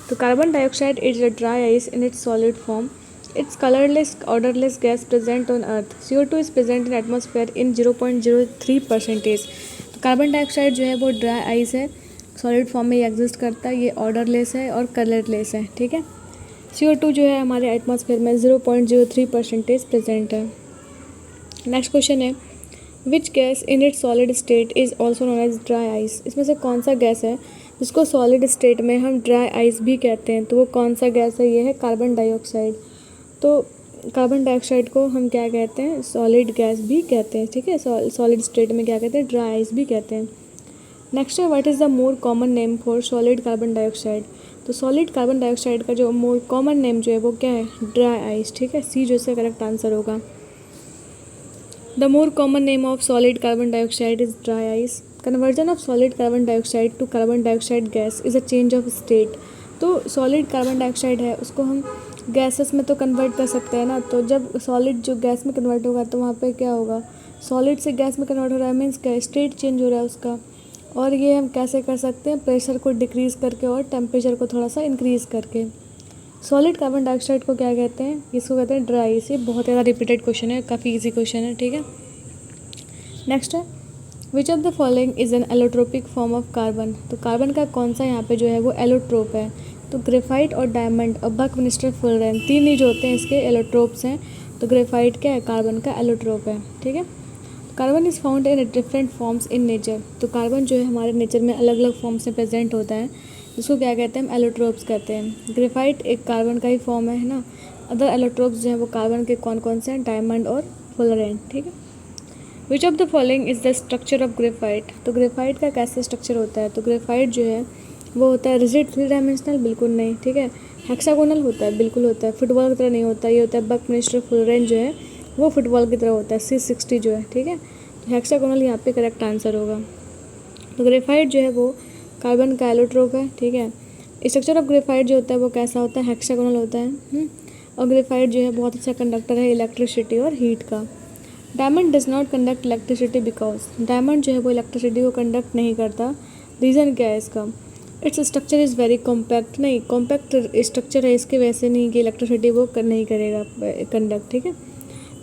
S1: तो carbon dioxide is a dry ice in its solid form. It's colourless odourless gas present on earth. CO2 is present in atmosphere इन 0.03%। तो कार्बन डाइऑक्साइड जो है वो ड्राई आइस है, सॉलिड फॉर्म में ये एग्जिस्ट करता है, ये ऑर्डरलेस है और कलरलेस है, ठीक है। CO2 जो है हमारे एटमॉस्फेयर में 0.03% प्रेजेंट है। नेक्स्ट क्वेश्चन है which gas in its solid state is also known as dry ice. इसमें से कौन सा गैस है जिसको सॉलिड स्टेट में हम ड्राई आइस भी कहते हैं, तो वो कौन सा गैस है, ये है कार्बन डाइऑक्साइड। तो कार्बन डाइऑक्साइड को हम क्या कहते हैं, सॉलिड गैस भी कहते हैं, ठीक है। सॉलिड स्टेट में क्या कहते हैं, ड्राई आइस भी कहते हैं। नेक्स्ट है what is the more common name for solid carbon dioxide. तो सॉलिड कार्बन डाइऑक्साइड का जो मोर कॉमन नेम जो है वो क्या है, ड्राई आइस, ठीक है। C जो इसका करेक्ट आंसर होगा। The more common name of solid carbon dioxide is dry ice. Conversion of solid carbon dioxide to carbon dioxide gas is a change of state. तो सॉलिड कार्बन डाइऑक्साइड है उसको हम gases में तो convert कर सकते हैं ना, तो जब सॉलिड जो गैस में कन्वर्ट होगा तो वहाँ पे क्या होगा, सॉलिड से गैस में कन्वर्ट हो रहा है मीन्स क्या, स्टेट चेंज हो रहा है उसका। और ये हम कैसे कर सकते हैं, प्रेशर को डिक्रीज़ करके और टेम्परेचर को थोड़ा सा इंक्रीज़ करके। सॉलिड कार्बन डाइऑक्साइड को क्या कहते हैं, इसको कहते हैं ड्राई आइस। ये बहुत ज़्यादा रिपीटेड क्वेश्चन है, काफ़ी इजी क्वेश्चन है, ठीक है। नेक्स्ट है विच of the following is an allotropic form of carbon. तो कार्बन का कौन सा यहाँ पे जो है वो एलोट्रोप है, तो ग्रेफाइट और डायमंड और बकमिंस्टर फुलरेन, तीन ही जो होते हैं इसके एलोट्रोप्स हैं। तो ग्रेफाइट क्या है, कार्बन का एलोट्रोप है, ठीक है। Carbon is found in different forms in nature. तो कार्बन जो है हमारे नेचर में अलग अलग फॉर्म्स में प्रेजेंट होता है, जिसको क्या कहते हैं, हम एलोट्रोप्स कहते हैं। ग्रेफाइट एक कार्बन का ही फॉर्म है ना, अदर एलोट्रोप्स जो हैं वो कार्बन के कौन कौन से हैं, डायमंड और फुलरेन, ठीक है। विच of the following is the structure of graphite, तो ग्रेफाइट का कैसे स्ट्रक्चर होता है, तो ग्रेफाइट जो है वो होता है रिजिड 3 डायमेंशनल, बिल्कुल नहीं, ठीक है। हेक्सागोनल होता है, बिल्कुल होता है। फुटबॉल की तरह नहीं होता, ये होता है बकमिंस्टर फुलरेन जो है वो फुटबॉल की तरह होता है, C60 जो है, ठीक है। तो हेक्सागोनल यहाँ पे करेक्ट आंसर होगा। तो ग्रेफाइट जो है वो कार्बन का एलोट्रोप है, ठीक है। स्ट्रक्चर ऑफ ग्रेफाइट जो होता है वो कैसा होता है, हेक्सागोनल होता है। और ग्रेफाइट जो है बहुत अच्छा कंडक्टर है इलेक्ट्रिसिटी और हीट का। Diamond does not conduct electricity because, diamond जो है वो इलेक्ट्रिसिटी को कंडक्ट नहीं करता, रीज़न क्या है इसका, its structure is very compact, नहीं कॉम्पैक्ट स्ट्रक्चर है इसके, वैसे नहीं कि इलेक्ट्रिसिटी वो नहीं करेगा कंडक्ट, ठीक है।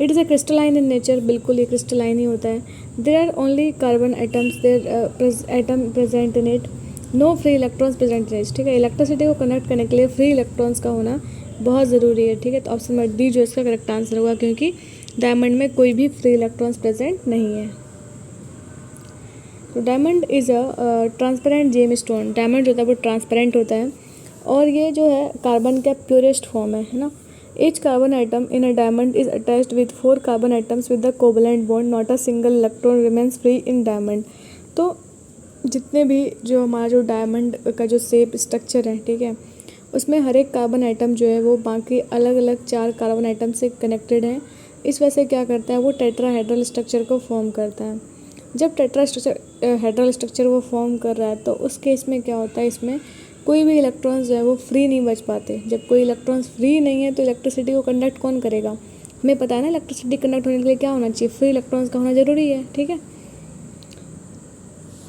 S1: It is a crystalline in nature, बिल्कुल ये क्रिस्टलाइन ही होता है। There are only carbon atoms, there atom present in it, no free electrons present in it, ठीक है। इलेक्ट्रिसिटी को कनेक्ट करने के लिए फ्री इलेक्ट्रॉन्स का होना बहुत ज़रूरी है, ठीक है। तो ऑप्शन नंबर डी जो इसका करेक्ट आंसर होगा, क्योंकि डायमंड में कोई भी फ्री इलेक्ट्रॉन्स प्रेजेंट नहीं है। तो diamond is a transparent gem stone, diamond जो होता है वो ट्रांसपेरेंट होता है और ये जो है कार्बन का प्योरेस्ट फॉर्म है ना। Each carbon atom in a diamond is attached with 4 carbon atoms with the covalent bond. Not a single electron remains free in diamond. तो जितने भी जो हमारा जो डायमंड का जो शेप स्ट्रक्चर है, ठीक है, उसमें हर एक कार्बन आइटम जो है वो बाकी अलग अलग 4 कार्बन आइटम से कनेक्टेड है। इस वजह से क्या करता है वो टेट्राहेड्रल स्ट्रक्चर को फॉर्म करता है। जब टेट्राहेड्रल स्ट्रक्चर वो फॉर्म कर रहा है तो उस केस में क्या होता है, इसमें कोई भी इलेक्ट्रॉन्स जो है वो फ्री नहीं बच पाते। जब कोई इलेक्ट्रॉन्स फ्री नहीं है तो इलेक्ट्रिसिटी को कंडक्ट कौन करेगा, हमें पता है ना इलेक्ट्रिसिटी कंडक्ट होने के लिए क्या होना चाहिए, फ्री इलेक्ट्रॉन्स का होना ज़रूरी है, ठीक है।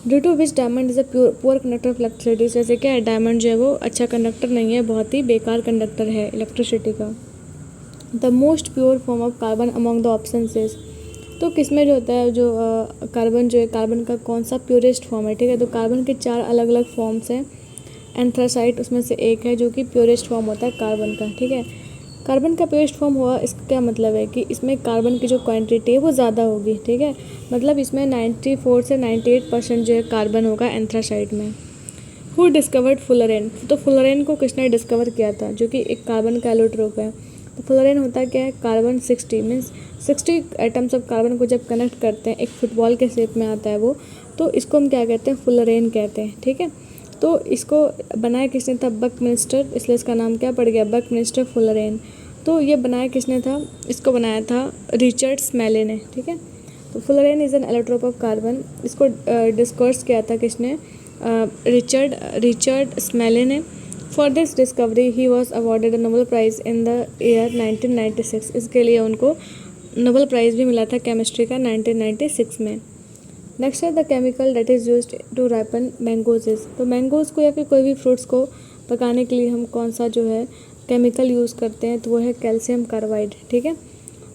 S1: Due to which diamond is a poor conductor of electricity, जैसे क्या है डायमंड जो है वो अच्छा कंडक्टर नहीं है, बहुत ही बेकार कंडक्टर है इलेक्ट्रिसिटी का। The most pure form of carbon among the options is, तो किसमें जो होता है जो कार्बन जो है कार्बन का कौन सा प्योरेस्ट फॉर्म है, ठीक है। तो कार्बन के 4 अलग अलग फॉर्म्स हैं, एंथ्रासाइट उसमें से एक है जो कि प्योरेस्ट फॉर्म होता है कार्बन का, ठीक है। कार्बन का प्योरेस्ट फॉर्म हुआ, इसका क्या मतलब है कि इसमें कार्बन की जो क्वांटिटी है वो ज़्यादा होगी, ठीक है। मतलब इसमें 94 से 98% जो है कार्बन होगा एंथ्रासाइट में। हु डिस्कवर्ड फुलरेन, तो फुलरेन को किसने डिस्कवर किया था, जो कि एक कार्बन का एलोट्रोप है। तो फुलरेन होता क्या है, carbon 60 means 60 atoms of carbon को जब कनेक्ट करते हैं एक फुटबॉल के शेप में आता है वो, तो इसको हम क्या कहते हैं, फुलरेन कहते हैं, ठीक है। तो इसको बनाया किसने था, बकमिंस्टर, इसलिए इसका नाम क्या पड़ गया, बकमिंस्टर फुलरेन। तो ये बनाया किसने था, इसको बनाया था रिचर्ड स्मेले ने, ठीक है। तो fullerene is an allotrope of carbon, इसको डिस्कवर्स किया था किसने, रिचर्ड स्मेले ने। For this discovery he was awarded a Nobel prize in the year 1996, इसके लिए उनको नोबेल प्राइज़ भी मिला था केमिस्ट्री का 1996 में। नेक्स्ट है the chemical that is used to ripen mangoes, तो मैंगोज़ को या फिर कोई भी फ्रूट्स को पकाने के लिए हम कौन सा जो है केमिकल यूज़ करते हैं, तो वो है कैल्शियम कार्बाइड, ठीक है।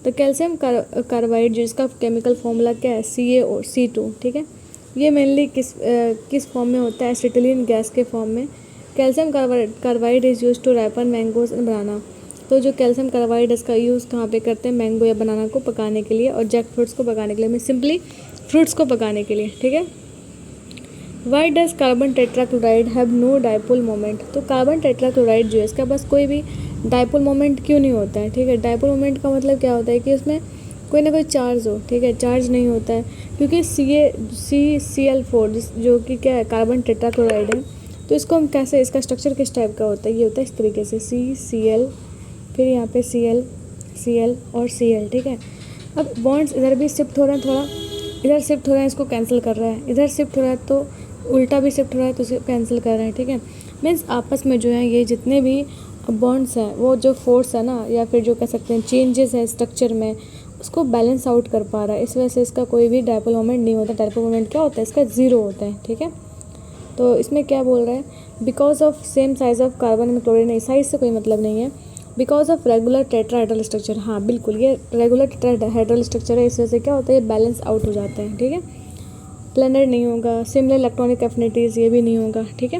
S1: तो कैल्शियम कार्बाइड जिसका केमिकल फॉर्मूला क्या है, CaO2, ठीक है। ये मेनली किस फॉर्म में होता है, एसिटिलीन गैस के फॉर्म में। Calcium carbide is use to ripen mangoes and banana, तो जो कैल्शियम कार्बाइड इसका यूज़ कहाँ पे करते हैं, मैंगो या बनाना को पकाने के लिए और जैक फ्रूट्स को पकाने के लिए, मैं सिंपली फ्रूट्स को पकाने के लिए, ठीक है। Why does carbon tetrachloride have no dipole moment, तो कार्बन टेट्राक्लोराइड जो है इसका पास कोई भी डाइपोल मोमेंट क्यों नहीं होता है, ठीक है। डाइपोल मोमेंट का मतलब क्या होता है कि उसमें कोई ना कोई चार्ज हो, ठीक है, चार्ज नहीं होता है क्योंकि CaCl4 जो कि क्या है कार्बन टेट्राक्लोराइड है। तो इसको हम कैसे, इसका स्ट्रक्चर किस टाइप का होता है, ये होता है इस तरीके से CCl, फिर यहाँ पे Cl और Cl, ठीक है। अब बॉन्ड्स इधर भी शिफ्ट हो रहे हैं, थोड़ा इधर शिफ्ट हो रहा है, इसको कैंसिल कर रहा है, इधर शिफ्ट हो रहा है तो उल्टा भी शिफ्ट हो रहा है तो इसे कैंसिल कर रहे हैं, ठीक है। मीन्स आपस में जो है ये जितने भी बॉन्ड्स हैं वो जो फोर्स है ना, या फिर जो कह सकते हैं चेंजेस है स्ट्रक्चर में, उसको बैलेंस आउट कर पा रहा है। इस वजह से इसका कोई भी डाइपोल मोमेंट नहीं होता। डाइपोल मोमेंट क्या होता है, इसका 0 होता है, ठीक है। तो इसमें क्या बोल रहा है, because of same size of carbon and chlorine, नहीं साइज से कोई मतलब नहीं है। Because of regular tetrahedral structure, हाँ बिल्कुल ये रेगुलर टेट्राहेड्रल स्ट्रक्चर है, इस वजह से क्या होता है ये बैलेंस आउट हो जाते हैं, ठीक है। प्लेनर नहीं होगा, सिमिलर इलेक्ट्रॉनिक एफिनिटीज़ ये भी नहीं होगा, ठीक है।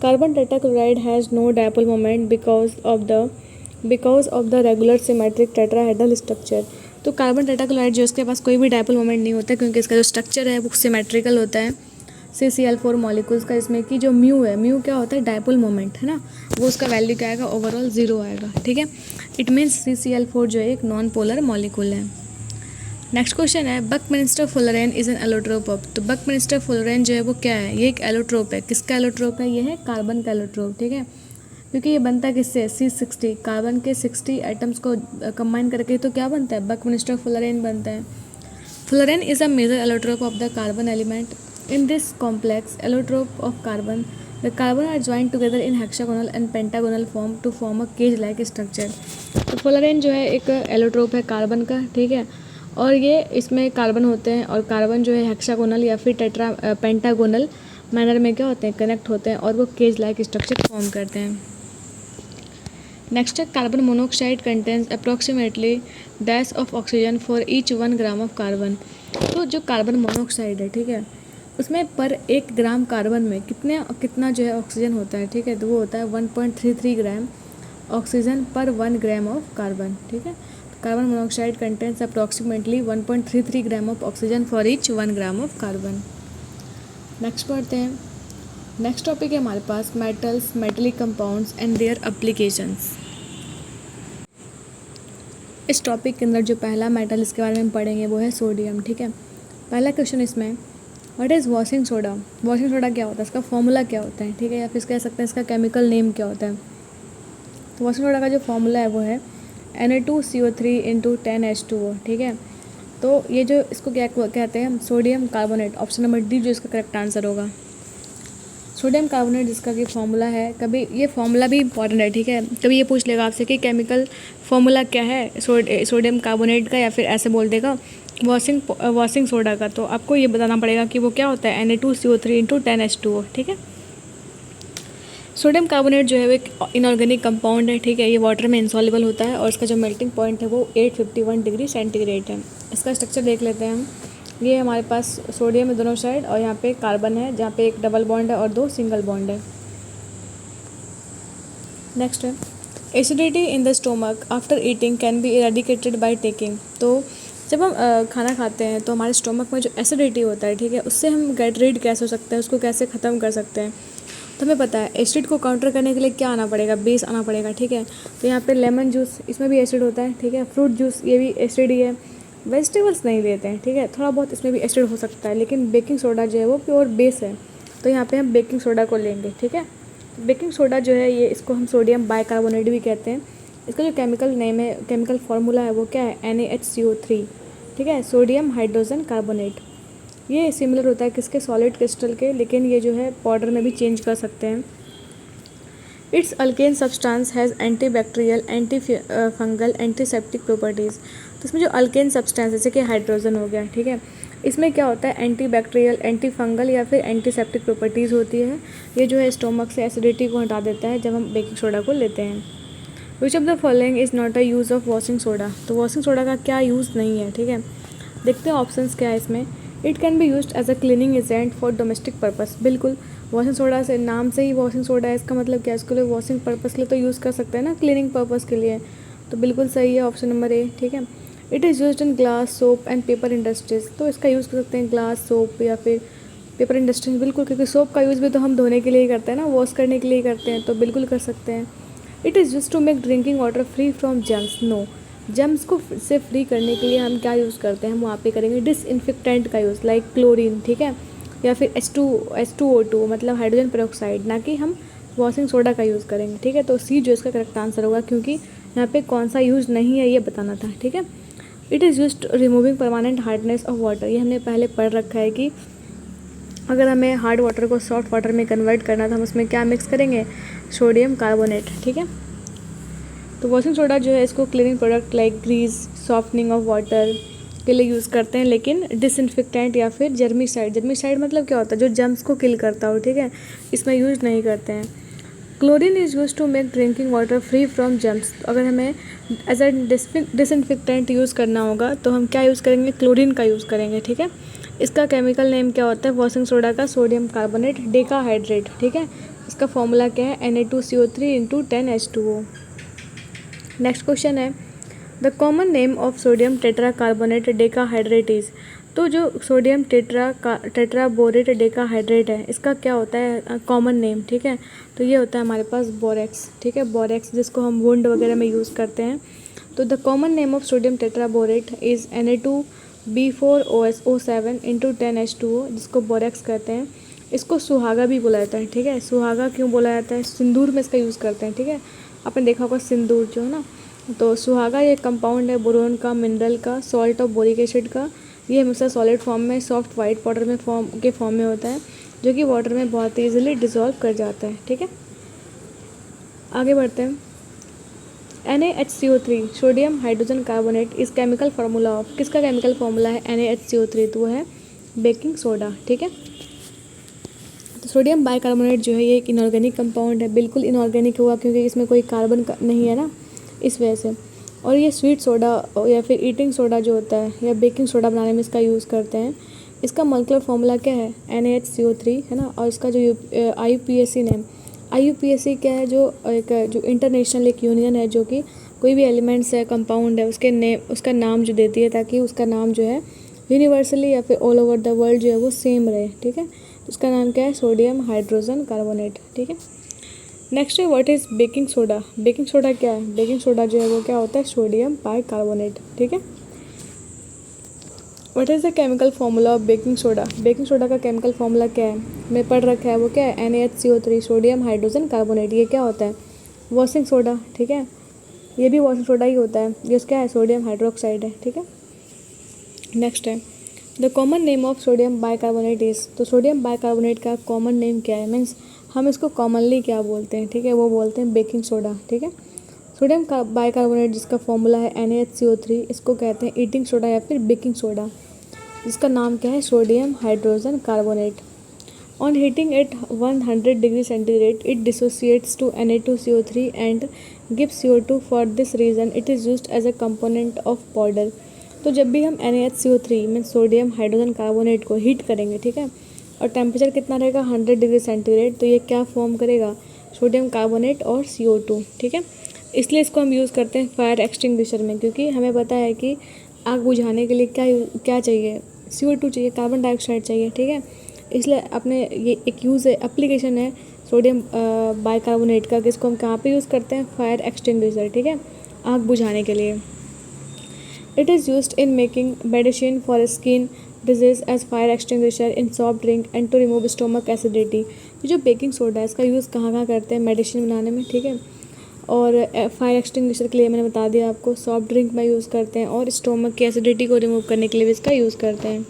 S1: Carbon tetrachloride has no dipole moment because of the regular symmetric tetrahedral structure. तो कार्बन टेट्राक्लोराइड जो उसके पास कोई भी डाइपोल मोमेंट नहीं होता क्योंकि इसका जो स्ट्रक्चर है वो सिमेट्रिकल होता है। CCl4 मॉलिक्यूल्स का, इसमें कि जो म्यू है, म्यू क्या होता है, डायपोल मोमेंट है ना, वो उसका वैल्यू क्या आएगा, ओवरऑल 0 आएगा, ठीक है। इट मीन्स CCl4 जो है एक नॉन पोलर मॉलिक्यूल है। नेक्स्ट क्वेश्चन है Buckminster fullerene is an allotrope of. तो बकमिंस्टर फुलरेन जो है वो क्या है, ये एक एलोट्रोप है। किसका एलोट्रोप है, ये है कार्बन का एलोट्रोप, ठीक है। क्योंकि ये बनता है किससे, C60, कार्बन के 60 एटम्स को कंबाइन करके तो क्या बनता है, बकमिंस्टर फुलरेन बनता है। Fullerene is a major allotrope of the carbon element. In this complex allotrope of carbon the carbon are joint together in hexagonal and pentagonal form to form a cage like structure. तो fullerene जो है एक allotrope है carbon का, ठीक है। और ये इसमें कार्बन होते हैं और कार्बन जो है हेक्सागोनल या फिर पेंटागोनल मैनर में क्या होते हैं, कनेक्ट होते हैं और वो केज लाइक स्ट्रक्चर फॉर्म करते हैं। नेक्स्ट है carbon monoxide contains approximately dash of oxygen for each 1 gram of carbon. तो जो कार्बन मोनोऑक्साइड है, ठीक है, उसमें पर 1 ग्राम कार्बन में कितना जो है ऑक्सीजन होता है, ठीक है। तो वो होता है 1.33 ग्राम ऑक्सीजन पर 1 ग्राम ऑफ कार्बन, ठीक है। Carbon monoxide contains approximately 1.33 gram of oxygen for each 1 gram of carbon. Next पढ़ते हैं। नेक्स्ट टॉपिक है हमारे पास metals, metallic compounds and their applications. इस टॉपिक के अंदर जो पहला मेटल इसके बारे में हम पढ़ेंगे वो है सोडियम, ठीक है। पहला क्वेश्चन इसमें, what is washing soda. Washing soda क्या होता है, इसका फॉर्मूला क्या होता है, ठीक है, या फिर कह सकते हैं इसका केमिकल नेम क्या होता है। तो वॉशिंग सोडा का जो फॉर्मूला है वो है Na2CO3 × 10H2O, ठीक है। तो ये जो इसको क्या कहते हैं, sodium carbonate. Option number D जो इसका करेक्ट आंसर होगा, सोडियम कार्बोनेट, जिसका कि फॉर्मूला है। कभी ये फॉर्मूला भी इंपॉर्टेंट है, ठीक है। कभी ये पूछ लेगा आपसे कि केमिकल फॉर्मूला क्या है सोडियम कार्बोनेट का, या फिर ऐसे बोल देगा वॉशिंग सोडा का। तो आपको ये बताना पड़ेगा कि वो क्या होता है, Na2CO3 × 10H2O, ठीक है। सोडियम कार्बोनेट जो है वो एक इनऑर्गेनिक कंपाउंड है, ठीक है। ये वाटर में इंसॉल्युबल होता है और इसका जो मेल्टिंग पॉइंट है वो 851 डिग्री सेंटीग्रेड है। इसका स्ट्रक्चर देख लेते हैं हम। ये हमारे पास सोडियम है दोनों साइड और यहाँ पे कार्बन है जहाँ पे एक डबल बॉन्ड है और 2 सिंगल बॉन्ड है। नेक्स्ट है acidity in the stomach after eating can be eradicated by taking. तो जब हम खाना खाते हैं तो हमारे स्टोमक में जो एसिडिटी होता है, ठीक है, उससे हम गेट रीड कैसे हो सकते हैं, उसको कैसे ख़त्म कर सकते हैं। तो हमें पता है एसिड को काउंटर करने के लिए क्या आना पड़ेगा, बेस आना पड़ेगा, ठीक है। तो यहाँ पे लेमन जूस, इसमें भी एसिड होता है, ठीक है। फ्रूट जूस, ये भी एसिड ही है। वेजिटेबल्स नहीं लेते हैं, ठीक है, थोड़ा बहुत इसमें भी एसिड हो सकता है, लेकिन बेकिंग सोडा जो है वो प्योर बेस है। तो यहाँ पे हम बेकिंग सोडा को लेंगे, ठीक है। बेकिंग सोडा जो है ये, इसको हम सोडियम बाइकार्बोनेट भी कहते हैं। इसका जो केमिकल नेम है, केमिकल फार्मूला है वो क्या है, NaHCO3, ठीक है, सोडियम हाइड्रोजन कार्बोनेट। ये सिमिलर होता है किसके, सॉलिड क्रिस्टल के, लेकिन ये जो है पाउडर में भी चेंज कर सकते हैं। It's alkane substance has antibacterial, anti fungal, antiseptic properties. तो इसमें जो अल्केन सब्सटेंस जैसे कि हाइड्रोजन हो गया, ठीक है, इसमें क्या होता है, एंटीबैक्टीरियल, एंटी फंगल या फिर एंटीसेप्टिक प्रॉपर्टीज़ होती है। ये जो है स्टोमक से एसिडिटी को हटा देता है जब हम बेकिंग सोडा को लेते हैं। विच of the following is not a use of washing soda. तो वॉशिंग सोडा का क्या यूज़ नहीं है, ठीक है। देखते हैं ऑप्शंस क्या है इसमें। It can be used as a cleaning agent for domestic purpose. बिल्कुल, वॉशिंग सोडा से नाम से ही वॉशिंग सोडा है, इसका मतलब क्या है, इसके लिए वॉशिंग पर्पस के लिए तो यूज़ कर सकते हैं ना, क्लीनिंग पर्पस के लिए। तो बिल्कुल सही है ऑप्शन नंबर ए, ठीक है। It is used in glass, soap and paper industries. तो इसका यूज़ कर सकते हैं ग्लास, सोप या फिर पेपर इंडस्ट्रीज। बिल्कुल, क्योंकि सोप का यूज़ भी तो हम धोने के लिए ही करते हैं ना, वॉश करने के लिए ही करते हैं, तो बिल्कुल कर सकते हैं। It is use to make drinking water free from germs. No, germs को से फ्री करने के लिए हम क्या यूज़ करते हैं, हम वहाँ पे करेंगे डिसइंफेक्टेंट का यूज़, लाइक क्लोरीन, ठीक है, या फिर H2O2 मतलब हाइड्रोजन पेरोक्साइड, ना कि हम वॉशिंग सोडा का यूज़ करेंगे, ठीक है। तो सी जो इसका करेक्ट आंसर होगा, क्योंकि यहाँ पे कौन सा यूज़ नहीं है ये बताना था, ठीक है। It is used removing permanent hardness of water. ये हमने पहले पढ़ रखा है कि अगर हमें हार्ड वाटर को सॉफ्ट वाटर में कन्वर्ट करना तो हम उसमें क्या मिक्स करेंगे, सोडियम कार्बोनेट, ठीक है। तो वॉशिंग सोडा जो है इसको cleaning product like grease, softening of water के लिए यूज़ करते हैं, लेकिन डिसइंफेक्टेंट या फिर जर्मिसाइड मतलब क्या होता है, जो जर्म्स को किल करता हो, ठीक है, इसमें यूज़ नहीं करते हैं। Chlorine is use to make drinking water free from germs. अगर हमें एज अ डिसइंफेक्टेंट यूज़ करना होगा तो हम क्या यूज़ करेंगे, क्लोरीन का यूज़ करेंगे, ठीक है। इसका केमिकल नेम क्या होता है वॉशिंग सोडा का, सोडियम कार्बोनेट डेकाहाइड्रेट, ठीक है। इसका फॉर्मूला क्या है, Na2CO3 × 10H2O। नेक्स्ट क्वेश्चन है the common name of sodium tetra carbonate decahydrate is. तो जो सोडियम टेट्राबोरेट डेकाहाइड्रेट है, इसका क्या होता है कॉमन नेम, ठीक है। तो ये होता है हमारे पास बोरेक्स, ठीक है, बोरेक्स, जिसको हम वुंड वगैरह में यूज़ करते हैं। तो the common name of sodium tetraborate is Na2B4OSO7 into 10H2O, जिसको बोरेक्स कहते हैं। इसको सुहागा भी बोला जाता है, ठीक है। सुहागा क्यों बोला जाता है? सिंदूर में इसका यूज़ करते हैं, ठीक है। आपने देखा होगा सिंदूर जो है ना, तो सुहागा ये कंपाउंड है बोरोन का, मिनरल का, सॉल्ट ऑफ बोरिक एसिड का। ये हमेशा सॉलिड फॉर्म में, सॉफ्ट वाइट पाउडर में फॉर्म में होता है, जो कि वाटर में बहुत ईजिली डिसॉल्व कर जाता है, ठीक है। आगे बढ़ते हैं। NaHCO3 सोडियम हाइड्रोजन कार्बोनेट इस केमिकल फार्मूला ऑफ, किसका केमिकल फार्मूला है NaHCO3? तो वो है बेकिंग सोडा, ठीक है। तो सोडियम बाइकार्बोनेट जो है ये एक इनऑर्गेनिक कंपाउंड है, बिल्कुल इनऑर्गेनिक हुआ क्योंकि इसमें कोई कार्बन नहीं है ना, इस वजह से। और ये स्वीट सोडा या फिर ईटिंग सोडा जो होता है या बेकिंग सोडा बनाने में इसका यूज़ करते हैं। इसका मॉलिक्यूलर फार्मूला क्या है? NaHCO3 है ना। और इसका जो IUPAC नेम, IUPAC क्या है? जो इंटरनेशनल एक यूनियन है जो कि कोई भी एलिमेंट्स है, कंपाउंड है, उसका नाम जो देती है, ताकि उसका नाम जो है यूनिवर्सली या फिर ऑल ओवर द वर्ल्ड जो है वो सेम रहे, ठीक है। तो उसका नाम क्या है? सोडियम हाइड्रोजन कार्बोनेट, ठीक है। नेक्स्ट है what is baking soda. Baking soda क्या है? बेकिंग सोडा जो है वो क्या होता है? सोडियम बाइकार्बोनेट, ठीक है। What is the chemical formula of baking soda. Baking soda का केमिकल फार्मूला क्या है? मैं पढ़ रखा है, वो क्या है? NaHCO3 sodium hydrogen carbonate. ये क्या होता है? वॉशिंग सोडा, ठीक है। ये भी वॉशिंग सोडा ही होता है। ये क्या है? सोडियम हाइड्रोक्साइड है, ठीक है। नेक्स्ट है the common name of sodium bicarbonate is. तो सोडियम बाइकार्बोनेट का कॉमन नेम क्या है? मीन्स हम इसको कॉमनली क्या बोलते हैं, ठीक है, वो बोलते हैं बेकिंग सोडा, ठीक है। सोडियम का बाइकार्बोनेट जिसका फॉर्मूला है NaHCO3, इसको कहते हैं ईटिंग सोडा या फिर बेकिंग सोडा, जिसका नाम क्या है? Sodium hydrogen carbonate. On heating at 100 degree centigrade it dissociates to Na2CO3 and gives CO2। For this reason it is used as a component of powder. तो जब भी हम NaHCO3 mean sodium hydrogen carbonate को heat करेंगे, ठीक है, और temperature कितना रहेगा? 100 डिग्री सेंटीग्रेड, तो ये क्या फॉर्म करेगा? सोडियम कार्बोनेट और CO2, ठीक है। इसलिए इसको हम यूज़ करते हैं फायर एक्सटिंग्विशर में, क्योंकि हमें पता है कि आग बुझाने के लिए क्या चाहिए? CO2 चाहिए, कार्बन डाइऑक्साइड चाहिए, ठीक है। इसलिए अपने ये एक यूज़ है, एप्लीकेशन है सोडियम बाइकार्बोनेट का, जिसको हम कहाँ पे यूज़ करते हैं? फायर एक्सटिंग्विशर, ठीक है, आग बुझाने के लिए। It is used in making medicine for skin disease as fire extinguisher in soft drink and to remove stomach acidity. जो बेकिंग सोडा है इसका यूज़ कहाँ कहाँ करते हैं? मेडिसिन बनाने में, ठीक है, और फायर एक्सटिंग्विशर के लिए मैंने बता दिया आपको, सॉफ्ट ड्रिंक में यूज़ करते हैं, और स्टोमक की एसिडिटी को रिमूव करने के लिए भी इसका यूज़ करते हैं।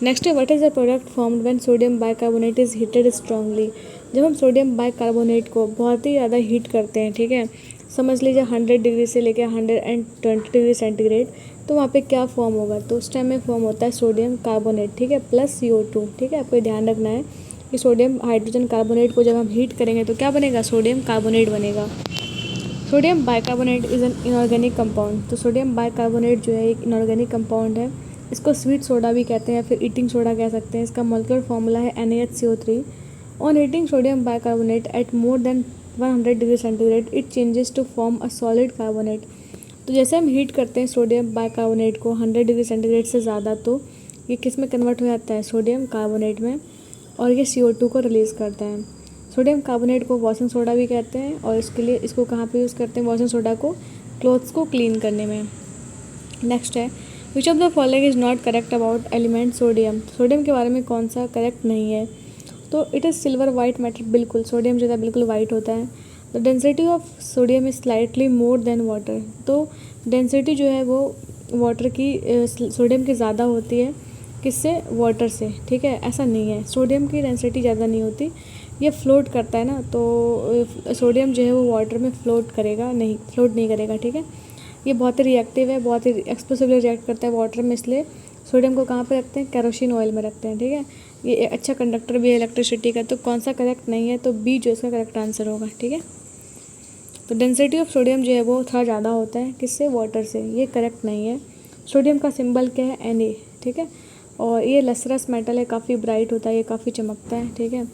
S1: नेक्स्ट है what is the product formed when sodium bicarbonate is heated strongly. जब हम सोडियम बाइकार्बोनेट को बहुत ही ज़्यादा हीट करते हैं, ठीक है, समझ लीजिए 100 डिग्री से लेकर 120 डिग्री सेंटीग्रेड, तो वहाँ पे क्या फॉर्म होगा? तो उस टाइम में फॉर्म होता है सोडियम कार्बोनेट, ठीक है, प्लस CO2, ठीक है। आपको ध्यान रखना है कि सोडियम हाइड्रोजन कार्बोनेट को जब हम हीट करेंगे तो क्या बनेगा? सोडियम कार्बोनेट बनेगा। Sodium bicarbonate is an inorganic compound. तो सोडियम बाइकार्बोनेट जो है एक इनऑर्गेनिक कंपाउंड है। इसको स्वीट सोडा भी कहते हैं या फिर ईटिंग सोडा कह सकते हैं। इसका मॉलिक्यूलर फार्मूला है NaHCO3। On heating sodium bicarbonate at more than 100 degree centigrade it changes to form a solid carbonate. तो जैसे हम हीट करते हैं सोडियम बाइकार्बोनेट को 100 डिग्री सेंटीग्रेड से ज़्यादा, तो ये किस में कन्वर्ट हो जाता है? सोडियम कार्बोनेट में, और ये CO2 को रिलीज़ करता है। सोडियम कार्बोनेट को वॉशिंग सोडा भी कहते हैं, और इसके लिए इसको कहाँ पे यूज़ करते हैं? वॉशिंग सोडा को क्लोथ्स को क्लीन करने में। नेक्स्ट है विच of the following is not correct about element sodium. Sodium के बारे में कौन सा करेक्ट नहीं है? तो it is silver white matter. बिल्कुल सोडियम जो है बिल्कुल वाइट होता है। The density of sodium is slightly more than water. तो डेंसिटी जो है वो वाटर की सोडियम की ज़्यादा होती है, किससे? वाटर से, ठीक है। ऐसा नहीं है, सोडियम की डेंसिटी ज़्यादा नहीं होती, ये फ्लोट करता है ना, तो सोडियम जो है वो वाटर में फ्लोट नहीं करेगा, ठीक है। ये बहुत ही रिएक्टिव है, बहुत ही एक्सप्लोसिवली रिएक्ट करता है वाटर में, इसलिए सोडियम को कहाँ पे रखते हैं? केरोसिन ऑयल में रखते हैं, ठीक है। ये एक अच्छा कंडक्टर भी है इलेक्ट्रिसिटी का। तो कौन सा करेक्ट नहीं है? तो बी जो इसका करेक्ट आंसर होगा, ठीक है। तो डेंसिटी ऑफ सोडियम जो है वो थोड़ा ज़्यादा होता है, किससे? वाटर से। ये करेक्ट नहीं है। सोडियम का सिंबल क्या है? Na, ठीक है। और ये लसरस मेटल है, काफ़ी ब्राइट होता है, ये काफ़ी चमकता है, ठीक है।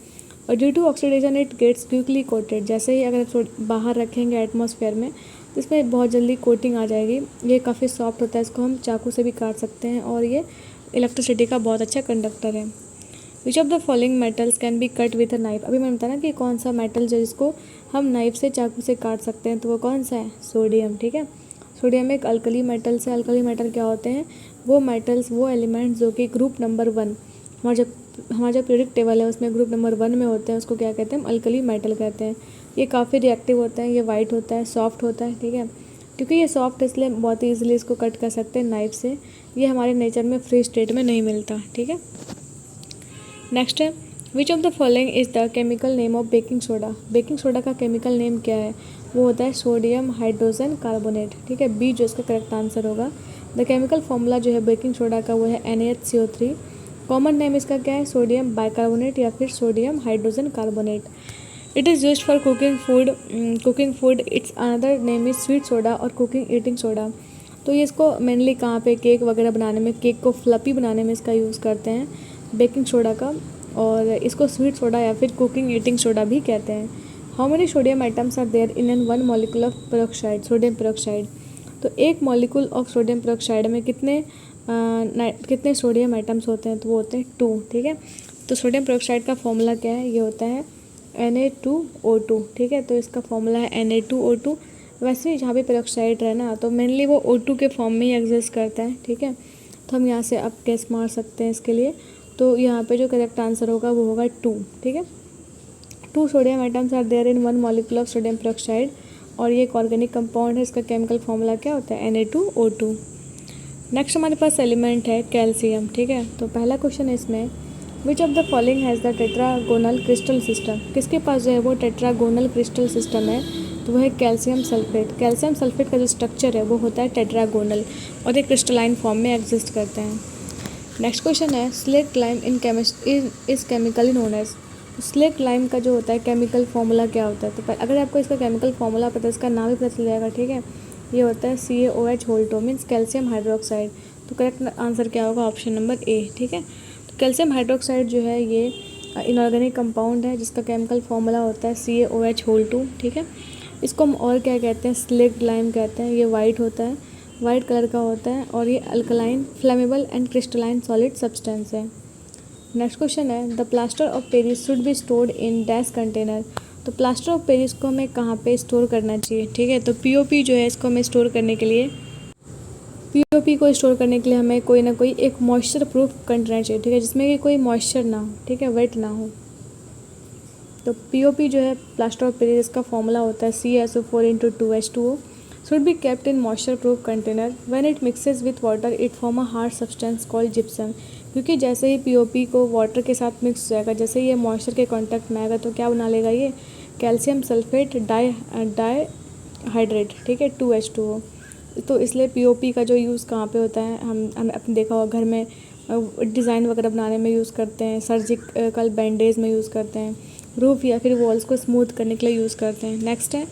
S1: और due to oxidation it gets quickly coated. जैसे ही अगर बाहर रखेंगे एटमॉस्फेयर में तो इसमें बहुत जल्दी कोटिंग आ जाएगी। ये काफ़ी सॉफ्ट होता है, इसको हम चाकू से भी काट सकते हैं, और ये इलेक्ट्रिसिटी का बहुत अच्छा कंडक्टर है। विच of the following metals can be cut with a knife. अभी मैंने बताया ना कि कौन सा मेटल जो जिसको हम नाइफ से चाकू से काट सकते हैं, तो वो कौन सा है? सोडियम। ठीक है, सोडियम एक अल्कली मेटल से। अल्कली मेटल क्या होते हैं? वो मेटल्स, वो एलिमेंट्स जो कि ग्रुप नंबर 1, हमारा जो पीरियोडिक टेबल है उसमें ग्रुप नंबर 1 में होते हैं, उसको क्या कहते हैं? हम अल्कली मेटल कहते हैं। ये काफ़ी रिएक्टिव होता है, ये वाइट होता है, सॉफ्ट होता है। ठीक है, क्योंकि ये सॉफ्ट इसलिए बहुत ही ईजिली इसको कट कर सकते हैं नाइफ से। ये हमारे नेचर में फ्री स्टेट में नहीं मिलता। ठीक है, नेक्स्ट है, विच of the following is the chemical name of baking soda. Baking soda का केमिकल नेम क्या है? वो होता है सोडियम हाइड्रोजन कार्बोनेट। ठीक है, बी जो इसका करेक्ट आंसर होगा। द केमिकल फॉर्मूला जो है बेकिंग सोडा का वो है NaHCO3। कॉमन नेम इसका क्या है? सोडियम बाइकार्बोनेट या फिर sodium hydrogen carbonate. It is used for cooking food. It's another name is sweet soda और कुकिंग ईटिंग सोडा। तो ये इसको मेनली कहाँ पे? केक वगैरह बनाने में, केक को फ्लपी बनाने में इसका यूज़ करते हैं बेकिंग सोडा का, और इसको स्वीट सोडा या फिर कुकिंग ईटिंग सोडा भी कहते हैं। How many sodium items are there in an 1 molecule of peroxide, sodium peroxide. तो एक मॉलिक्यूल ऑफ सोडियम पेरोक्साइड में कितने सोडियम आइटम्स होते हैं? तो वो होते हैं 2। ठीक है, तो सोडियम पेरोक्साइड का फॉर्मूला क्या है? ये होता है Na2O2। ठीक है, तो इसका फॉर्मूला है Na2O2। वैसे ही जहाँ भी पेरोक्साइड है ना, तो मेनली वो O2 के फॉर्म में ही एग्जिस्ट करता है। ठीक है, तो हम यहाँ से अब गेस मार सकते हैं इसके लिए। तो यहाँ पे जो करेक्ट आंसर होगा वो होगा 2। ठीक है, 2 sodium items are there in 1 molecule of sodium peroxide, और ये एक ऑर्गेनिक कंपाउंड है। इसका केमिकल फॉर्मूला क्या होता है? Na2O2। नेक्स्ट हमारे पास एलिमेंट है कैल्शियम। ठीक है, तो पहला क्वेश्चन है इसमें, विच of the following has the tetragonal crystal system. किसके पास जो है वो टेट्रागोनल क्रिस्टल सिस्टम है? तो वह है कैल्शियम सल्फेट। कैल्शियम सल्फेट का जो स्ट्रक्चर है वो होता है टेट्रागोनल, और ये क्रिस्टलाइन फॉर्म में एग्जिस्ट करते हैं। नेक्स्ट क्वेश्चन है, slate lime in chemistry is chemically known as. Slate lime का जो होता है केमिकल फॉर्मूला क्या होता है? तो अगर आपको इसका केमिकल फॉर्मूला पता है, इसका नाम भी पता चल जाएगा। ठीक है, ये होता है CaOH मीन्स कैल्शियम हाइड्रोक्साइड। तो करेक्ट आंसर क्या होगा? Option number A. ठीक है, तो कैल्शियम हाइड्रोक्साइड जो है ये इनऑर्गेनिक कंपाउंड है जिसका केमिकल फॉर्मूला होता है CaOH। ठीक है, इसको हम और क्या कहते हैं? स्लेट लाइम कहते हैं। ये वाइट होता है, वाइट कलर का होता है, और ये alkaline, flammable and crystalline solid substance है। नेक्स्ट क्वेश्चन है, the plaster of Paris should be stored in dash container. तो प्लास्टर ऑफ पेरिस को हमें कहाँ पे स्टोर करना चाहिए? ठीक है, तो POP जो है इसको हमें स्टोर करने के लिए, POP को स्टोर करने के लिए हमें कोई ना कोई एक मॉइस्चर प्रूफ कंटेनर चाहिए। ठीक है, जिसमें कि कोई मॉइस्चर ना हो। ठीक है, वेट ना हो। तो POP जो है प्लास्टर ऑफ पेरिस का फॉर्मूला होता है CaSO4 × 2H2O। should be kept in moisture proof container. When it mixes with water it form a hard substance called gypsum. क्योंकि जैसे ही POP को वाटर के साथ मिक्स हो जाएगा, जैसे ही ये मॉइस्चर के कांटेक्ट में आएगा, तो क्या बना लेगा? ये कैल्शियम सल्फेट डाई हाइड्रेट। ठीक है, 2H2O। तो इसलिए POP का जो यूज़ कहाँ पे होता है? हम अपने देखा होगा घर में डिज़ाइन वगैरह बनाने में यूज़ करते हैं, सर्जिकल बैंडेज में यूज़ करते हैं, रूफ या फिर वॉल्स को स्मूथ करने के लिए यूज़ करते हैं। नेक्स्ट है,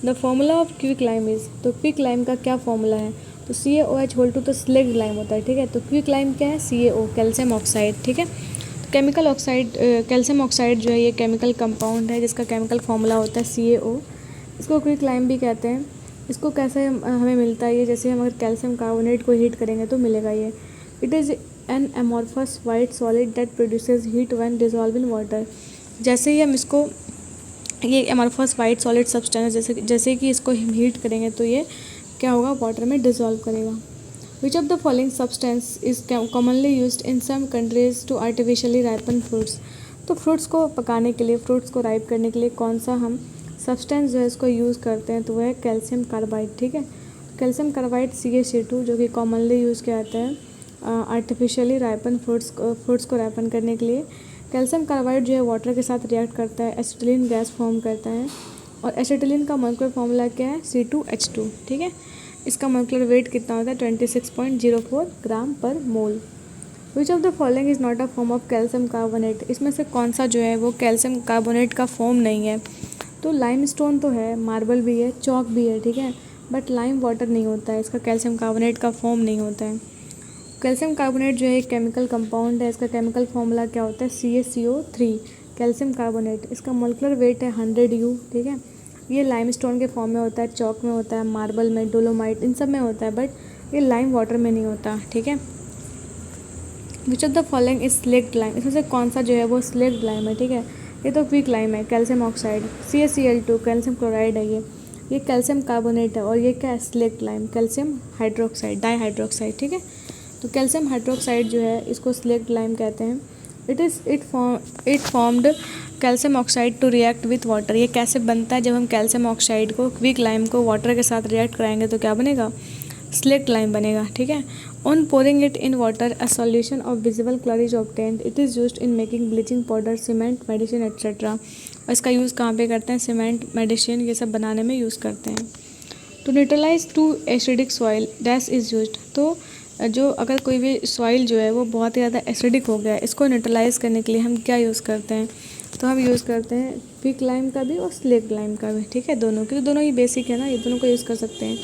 S1: the formula of quick lime is. तो क्विक लाइम का क्या फॉर्मूला है? तो CaOH तो स्लेक्ड लाइम होता है। ठीक है, तो क्विक लाइम क्या है? CaO, calcium oxide. ठीक है, तो केमिकल ऑक्साइड, कैल्शियम ऑक्साइड जो है ये केमिकल कंपाउंड है जिसका केमिकल फॉर्मूला होता है CaO। इसको क्विक लाइम भी कहते हैं। इसको कैसे हमें मिलता है? ये जैसे हम अगर कैल्शियम कार्बोनेट को हीट करेंगे तो मिलेगा ये। It is an amorphous white solid that produces heat when dissolve in water. जैसे ही हम इसको, ये एमॉर्फस वाइट सॉलिड सब्सटेंस, जैसे कि इसको हम हीट करेंगे तो ये क्या होगा? वाटर में डिजॉल्व करेगा। Which of the following substance is commonly used in some countries to artificially ripen fruits. तो फ्रूट्स को पकाने के लिए, फ्रूट्स को राइप करने के लिए कौन सा हम सब्सटेंस जो है इसको यूज़ करते हैं? तो वह है कैल्शियम कार्बाइड। ठीक है, कैल्शियम कार्बाइड CaC2 जो कि कॉमनली यूज़ किया जाता है आर्टिफिशियली राइपन फ्रूट्स को राइपन करने के लिए। कैल्शियम कार्बाइड जो है वाटर के साथ रिएक्ट करता है, एसिटिलीन गैस फॉर्म करता है, और एसिटिलीन का मॉलिक्यूलर फॉर्मूला क्या है? C2H2। ठीक है, इसका मॉलिक्यूलर वेट कितना होता है? 26.04 ग्राम पर mole. Which of the following is not a form of calcium carbonate. इसमें से कौन सा जो है वो कैल्शियम कार्बोनेट का फॉर्म नहीं है? तो लाइम स्टोन तो है, मार्बल भी है, चॉक भी है। ठीक है, बट लाइम वाटर नहीं होता है, इसका कैल्शियम कार्बोनेट का फॉर्म नहीं होता है। कैल्शियम कार्बोनेट जो है एक केमिकल कंपाउंड है, इसका केमिकल फॉर्मूला क्या होता है? CaCO3, calcium carbonate. इसका मोलिकुलर वेट है 100 U। ठीक है, ये लाइमस्टोन के फॉर्म में होता है, चॉक में होता है, मार्बल में, डोलोमाइट, इन सब में होता है, बट ये लाइम वाटर में नहीं होता। ठीक है, विच of the following is slaked lime, इसमें से कौन सा जो है वो स्लेक्ट लाइम है, ठीक है। ये तो वीक लाइम है, calcium oxide, CaCl2 calcium chloride है ये कैल्शियम कार्बोनेट है, और ये क्या है, स्लेक्ट लाइम, कैल्शियम हाइड्रोक्साइड, डाईहाइड्रोक्साइड, ठीक है। तो कैल्शियम हाइड्रोक्साइड जो है इसको स्लेक्ट लाइम कहते हैं। It formed calcium oxide to react with water, ये कैसे बनता है, जब हम कैल्शियम ऑक्साइड को, वीक लाइम को वाटर के साथ रिएक्ट कराएंगे तो क्या बनेगा, स्लेक्ट लाइम बनेगा, ठीक है। On pouring it in water a solution of visible क्लोर is obtained, it is used in making bleaching powder, cement, medicine etcetera. और इसका यूज़ कहाँ पे करते हैं, सीमेंट, मेडिसिन ये सब बनाने में यूज़ करते हैं। To neutralize to acidic soil dash is used, तो जो अगर कोई भी सॉइल जो है वो बहुत ही ज़्यादा एसिडिक हो गया है, इसको न्यूट्रलाइज करने के लिए हम क्या यूज़ करते हैं, तो हम यूज़ करते हैं वीक लाइम का भी और स्लेक्ट लाइम का भी, ठीक है, दोनों, क्योंकि दोनों ही बेसिक है ना, ये दोनों को यूज़ कर सकते हैं।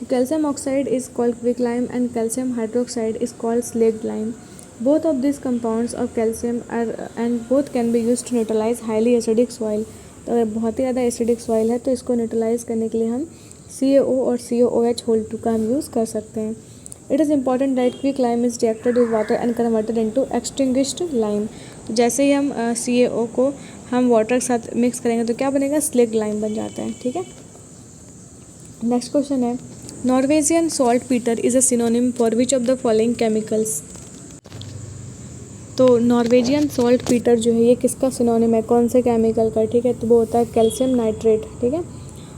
S1: तो calcium oxide is called weak lime and calcium hydroxide is called slaked lime. Both of this compounds of calcium are and both can be use to neutralize highly acidic soil. तो अगर बहुत ही ज़्यादा acidic soil है तो इसको neutralise करने के लिए हम CaO और COOH2 का हम यूज़ कर सकते हैं। It is important that weak lime is reacted with water and converted into extinguished lime. तो जैसे ही हम CaO को हम वाटर के साथ मिक्स करेंगे तो क्या बनेगा, स्लेक्ट लाइम बन जाता है, ठीक है। नेक्स्ट क्वेश्चन है, Norwegian salt Peter is a synonym for which of the following chemicals. तो नॉर्वेजियन सॉल्ट पीटर जो है ये किसका सिनोनिम है, कौन से केमिकल का, ठीक है, तो वो होता है कैल्शियम नाइट्रेट, ठीक है।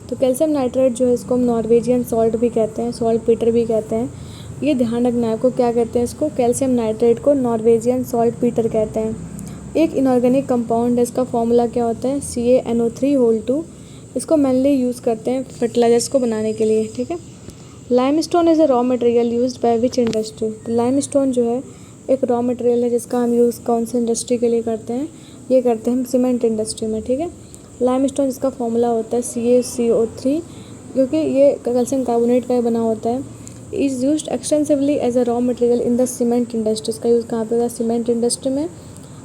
S1: तो कैल्शियम नाइट्रेट जो है इसको हम नॉर्वेजियन सॉल्ट भी कहते हैं, सॉल्ट पीटर भी कहते हैं। ये ध्यान रखना है आपको, क्या कहते हैं इसको, कैल्शियम नाइट्रेट को नॉर्वेजियन सॉल्ट पीटर कहते हैं। एक इनऑर्गेनिक कंपाउंड है, इसका फॉर्मूला क्या होता है, CaNO3(2). इसको मेनली यूज़ करते हैं फर्टिलाइजर्स को बनाने के लिए, ठीक है। Limestone is a raw material used by which industry. तो लाइमस्टोन जो है एक रॉ मटेरियल है जिसका हम यूज़ कौन सी इंडस्ट्री के लिए करते हैं, ये करते हैं हम सीमेंट इंडस्ट्री में, ठीक है। लाइमस्टोन जिसका फॉर्मूला होता है CaCO3, क्योंकि ये कैल्शियम कार्बोनेट का बना होता है। Is used extensively as a raw material in the cement industry. इसका यूज़ कहाँ पे होगा, सीमेंट इंडस्ट्री में।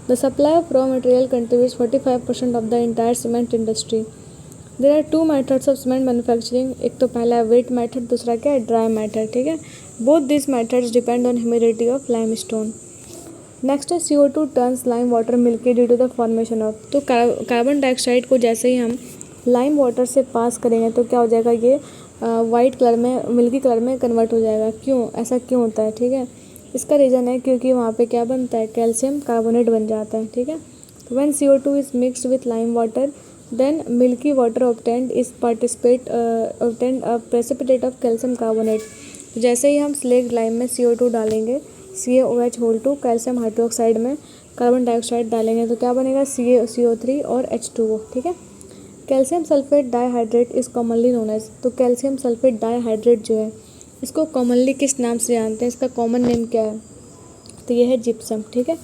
S1: The supply of raw material contributes 45% of the entire cement industry. There are 2 methods of cement manufacturing, एक तो पहला है wait method, दूसरा क्या है, ड्राई मेथड, ठीक है। Both this methods depend on humidity of limestone. Next है CO2 turns lime water milky due to the formation of. तो कार्बन डाइऑक्साइड को जैसे ही हम लाइम वाटर से पास करेंगे तो क्या हो जाएगा, ये वाइट कलर में, मिल्की कलर में कन्वर्ट हो जाएगा। क्यों, ऐसा क्यों होता है, ठीक है। इसका रीज़न है क्योंकि वहाँ पे क्या बनता है, कैल्शियम कार्बोनेट बन जाता है, ठीक है। तो when CO2 is mixed with lime water then milky water obtained is obtained a precipitate of calcium carbonate. तो जैसे ही हम स्लेक्ट लाइम में CO2 डालेंगे, CaOH2 कैल्शियम हाइड्रोक्साइड में कार्बन डाइऑक्साइड डालेंगे तो क्या बनेगा, CO3 और H2O, ठीक है। Calcium sulphate dihydrate is commonly known as. तो कैल्शियम सल्फेट डाईहाइड्रेट जो है इसको कॉमनली किस नाम से जानते हैं, इसका कॉमन नेम क्या है, तो ये है जिप्सम, ठीक है।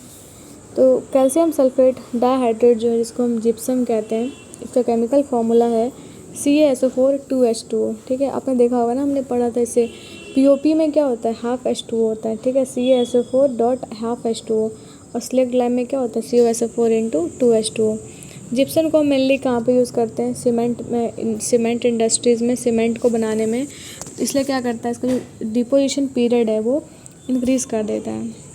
S1: तो कैल्शियम सल्फेट डाईहाइड्रेट जो है जिसको हम जिप्सम कहते हैं, इसका केमिकल फार्मूला है CaSO4 2H2O, ठीक है। आपने देखा होगा ना, हमने पढ़ा था इसे, POP में क्या होता है, हाफ H2O होता है, ठीक है, CaSO4.12H2O। और स्लेक्ट लाइम में क्या होता है, CaSO4 × 2H2O। जिप्सम को मेनली कहाँ पे यूज़ करते हैं, सीमेंट में, सीमेंट इंडस्ट्रीज़ में, सीमेंट को बनाने में। इसलिए क्या करता है, इसका जो डिपोजिशन पीरियड है वो इंक्रीज़ कर देता है।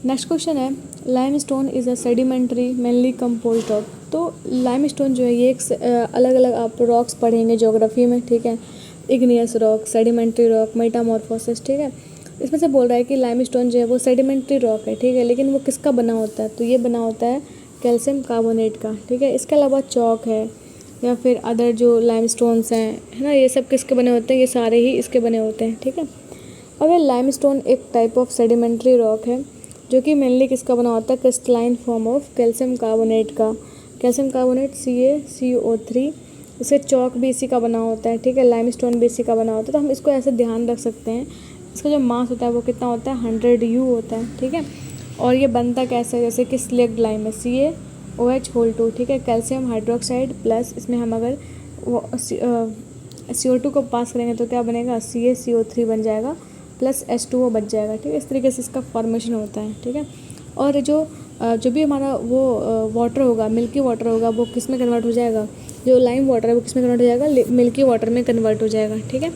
S1: नेक्स्ट क्वेश्चन है, limestone is a sedimentary mainly composed of. तो लाइमस्टोन जो है ये एक अलग अलग आप रॉक्स पढ़ेंगे ज्योग्राफी में, ठीक है। Igneous rock, sedimentary rock, Metamorphosis, ठीक है। इसमें से बोल रहा है कि लाइमस्टोन जो है वो सेडिमेंट्री रॉक है, ठीक है, लेकिन वो किसका बना होता है, तो ये बना होता है कैल्शियम कार्बोनेट का, ठीक है। इसके अलावा चौक है या फिर अदर जो लाइमस्टोन्स हैं, है ना, ये सब किसके बने होते हैं, ये सारे ही इसके बने होते हैं, ठीक है। अब ये लाइमस्टोन एक टाइप ऑफ सेडिमेंट्री रॉक है जो कि मेनली किसका बना होता है, crystalline form of calcium carbonate का। कैल्शियम कार्बोनेट CaCO3, इससे चौक भी इसी का बना होता है, ठीक है। लाइमस्टोन भी इसी का बना होता है। तो हम इसको ऐसे ध्यान रख सकते हैं, इसका जो मास होता है वो कितना होता है, 100U होता है, ठीक है। और ये बनता कैसे है, जैसे कि स्लेक्ट लाइम है CaOH2, ठीक है, कैल्शियम हाइड्रोक्साइड प्लस इसमें हम अगर वो CO2 को पास करेंगे तो क्या बनेगा, CaCO3 बन जाएगा प्लस H2O बच जाएगा, ठीक है। इस तरीके से इसका फॉर्मेशन होता है, ठीक है। और जो भी हमारा वो वाटर होगा, मिल्की वाटर होगा, वो किस में कन्वर्ट हो जाएगा, जो लाइम वाटर है वो किस में कन्वर्ट हो जाएगा, मिल्की वाटर में कन्वर्ट हो जाएगा, ठीक है।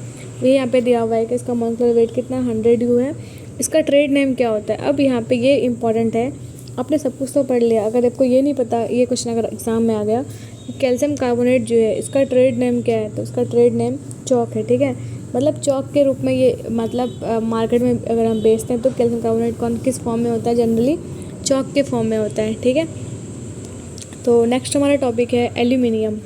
S1: ये यहाँ पे दिया हुआ है कि इसका मॉलिक्यूलर वेट कितना 100 यू है। इसका ट्रेड नेम क्या होता है। अब यहाँ पे ये इंपॉर्टेंट है, आपने सब कुछ तो पढ़ लिया, अगर आपको ये नहीं पता, ये क्वेश्चन अगर एग्जाम में आ गया, कैल्शियम कार्बोनेट जो है इसका ट्रेड नेम क्या है, तो इसका ट्रेड नेम चौक है। ठीक है, मतलब चौक के रूप में ये, मतलब मार्केट में अगर हम बेचते हैं तो कैल्शियम कार्बोनेट कौन किस फॉर्म में होता है, जनरली चौक के फॉर्म में होता है। ठीक है, तो नेक्स्ट हमारा टॉपिक है एल्यूमिनियम।